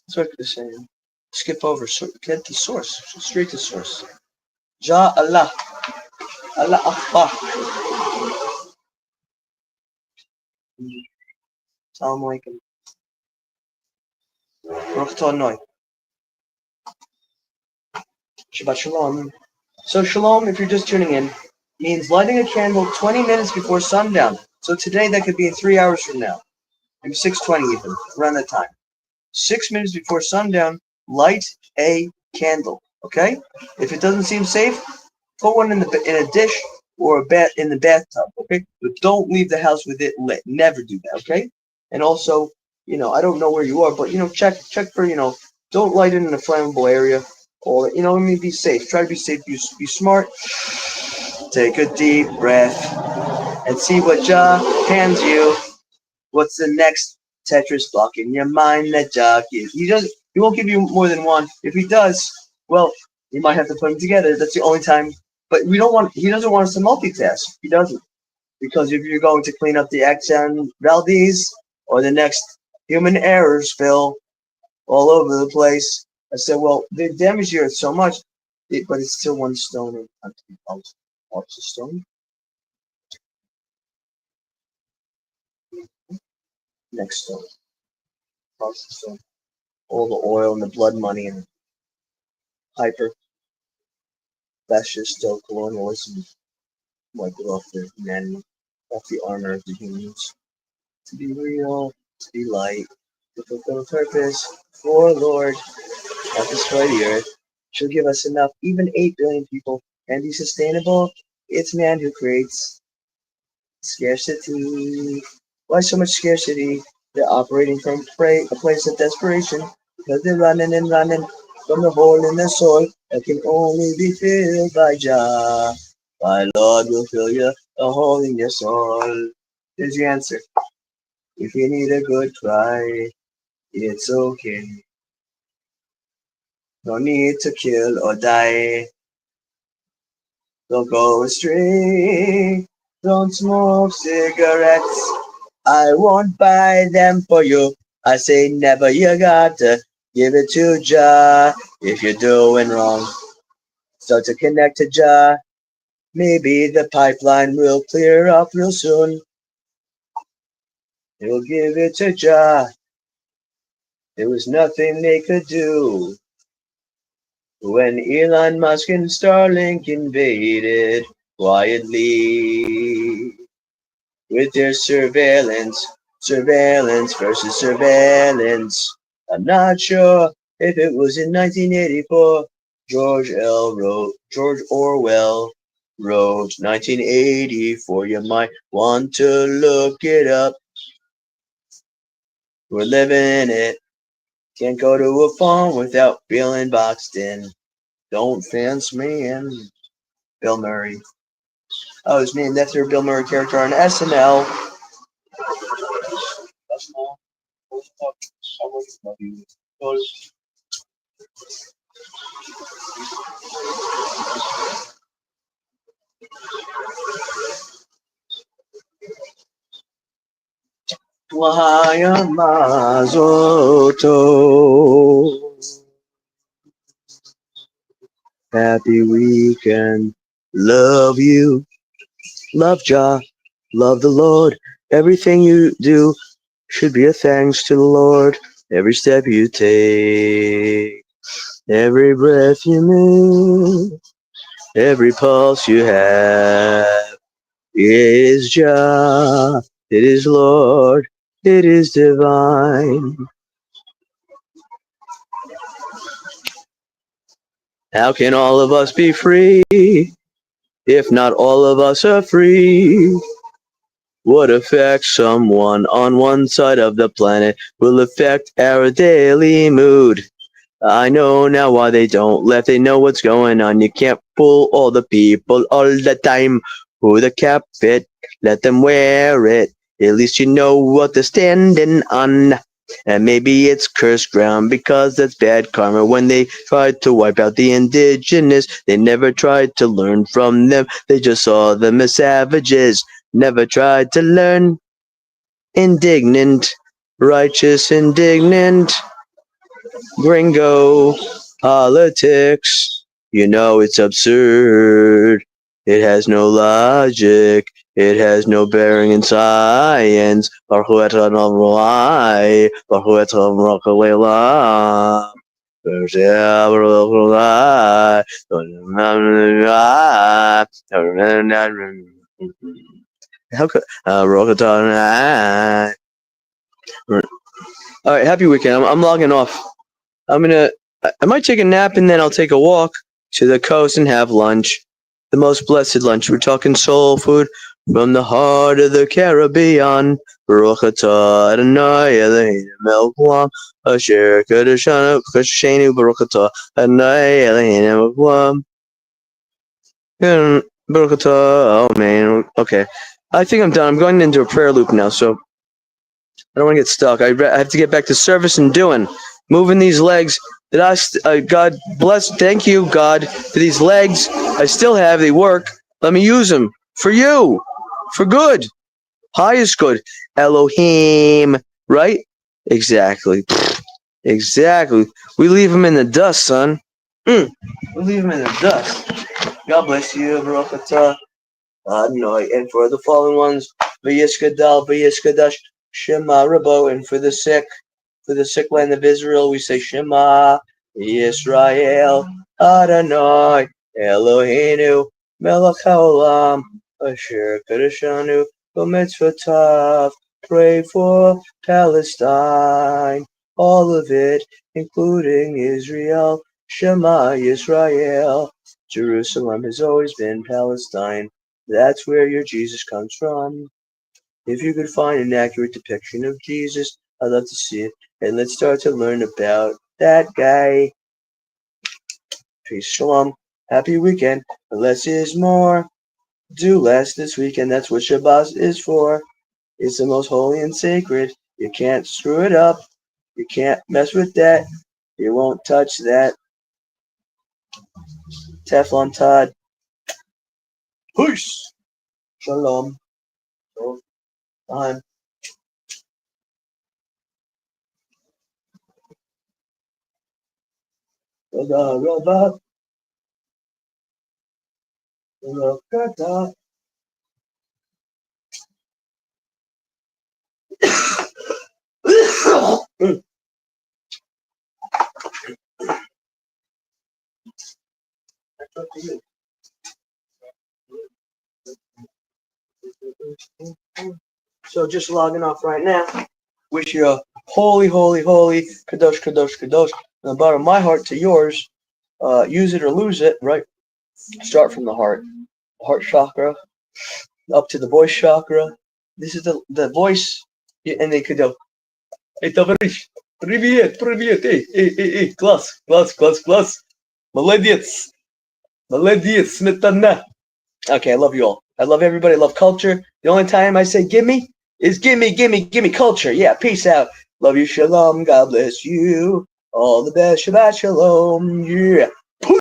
That's what they're saying. Skip over, get the source, straight to source. Ja Allah, Allah Akbar. Salam alaikum. Shabbat shalom. So shalom, if you're just tuning in, means lighting a candle 20 minutes before sundown. So today that could be 3 hours from now. Maybe 6:20 even, around that time. 6 minutes before sundown, light a candle. Okay? If it doesn't seem safe, put one in a dish or in the bathtub. Okay? But don't leave the house with it lit. Never do that. Okay? And also, I don't know where you are, but check for don't light it in a flammable area. Or be safe. Try to be safe. Be smart. Take a deep breath and see what Jah hands you. What's the next Tetris block in your mind that Jah gives? He won't give you more than one. If he does, well, you might have to put them together. That's the only time. But he doesn't want us to multitask. He doesn't. Because if you're going to clean up the Exxon Valdez or the next human error spill all over the place, I said, well, they damaged the earth so much, but it's still one stone on the stone. Next stone. Across the stone. All the oil and the blood money and hyper fascist colonialism wiped it off the humanity, off the armor of the humans. To be real, to be light, to fulfill a purpose for Lord, not destroy the earth. She'll give us enough, even 8 billion people, and be sustainable. It's man who creates scarcity. Why so much scarcity? They're operating from a place of desperation because they're running and running from the hole in the soul that can only be filled by Jah. My Lord will fill you a hole in your soul. Here's the answer. If you need a good cry, it's okay. No need to kill or die. Don't go astray. Don't smoke cigarettes. I won't buy them for you. I say never, you gotta give it to Jah. If you're doing wrong, start to connect to Jah. Maybe the pipeline will clear up real soon. He'll give it to Jah. There was nothing they could do. When Elon Musk and Starlink invaded quietly with their surveillance versus surveillance. I'm not sure if it was in 1984. George Orwell wrote 1984. You might want to look it up. We're living it. Can't go to a phone without feeling boxed in. Don't fence me in. Bill Murray. Oh, his name. That's their Bill Murray character on SNL. Wahaya Mazoto. Happy weekend. Love you. Love Jah. Love the Lord. Everything you do should be a thanks to the Lord. Every step you take. Every breath you move. Every pulse you have. It is Jah. It is Lord. It is divine. How can all of us be free if not all of us are free? What affects someone on one side of the planet will affect our daily mood. I know now why they don't let they know what's going on. You can't fool all the people all the time. Who the cap fit, let them wear it. At least you know what they're standing on. And maybe it's cursed ground because that's bad karma. When they tried to wipe out the indigenous, they never tried to learn from them. They just saw them as savages, never tried to learn. Indignant, righteous, indignant. Gringo politics, you know it's absurd. It has no logic. It has no bearing in science. Baruch hu et Adonai, Baruch hu et Baruch hu Leila. How could all right, happy weekend. I'm logging off. I might take a nap and then I'll take a walk to the coast and have lunch. The most blessed lunch. We're talking soul food from the heart of the Caribbean. Baruch atah Adonai Eloheinu melech haolam asher kadashanu kadashenu Baruch atah Adonai Eloheinu melech haolam. Baruch atah. Oh man. Okay. I think I'm done. I'm going into a prayer loop now, so I don't want to get stuck. I have to get back to service and moving these legs. That God bless. Thank you, God, for these legs. I still have. They work. Let me use them for you, for good, highest good. Elohim, right? Exactly. Exactly. We leave them in the dust, son. We leave them in the dust. God bless you, Baruch atah Adonai, and for the fallen ones, v'yiskadal, v'yiskadash, Shema Rabo, and for the sick land of Israel, we say Shema Yisrael Adonai Eloheinu Melech Haolam Asher Kadashanu B'mitzvotav. Pray for Palestine, all of it, including Israel. Shema Yisrael. Jerusalem has always been Palestine. That's where your Jesus comes from. If you could find an accurate depiction of Jesus, I'd love to see it. And let's start to learn about that guy. Peace, shalom. Happy weekend. Less is more. Do less this weekend. That's what Shabbat is for. It's the most holy and sacred. You can't screw it up. You can't mess with that. You won't touch that. Teflon Todd. Peace. Shalom. Time. Rabba. So just logging off right now. Wish you a holy, holy, holy, kadosh, kadosh, kadosh. From the bottom of my heart to yours. Use it or lose it, right? Start from the heart chakra, up to the voice chakra. This is the voice, and they could go. Hey, товарищ, привет, привет, класс, класс, класс, класс. Молодец, молодец, сметана. Okay, I love you all. I love everybody. I love culture. The only time I say gimme is gimme culture. Yeah, peace out. Love you, shalom. God bless you. All the best. Shabbat shalom. Yeah.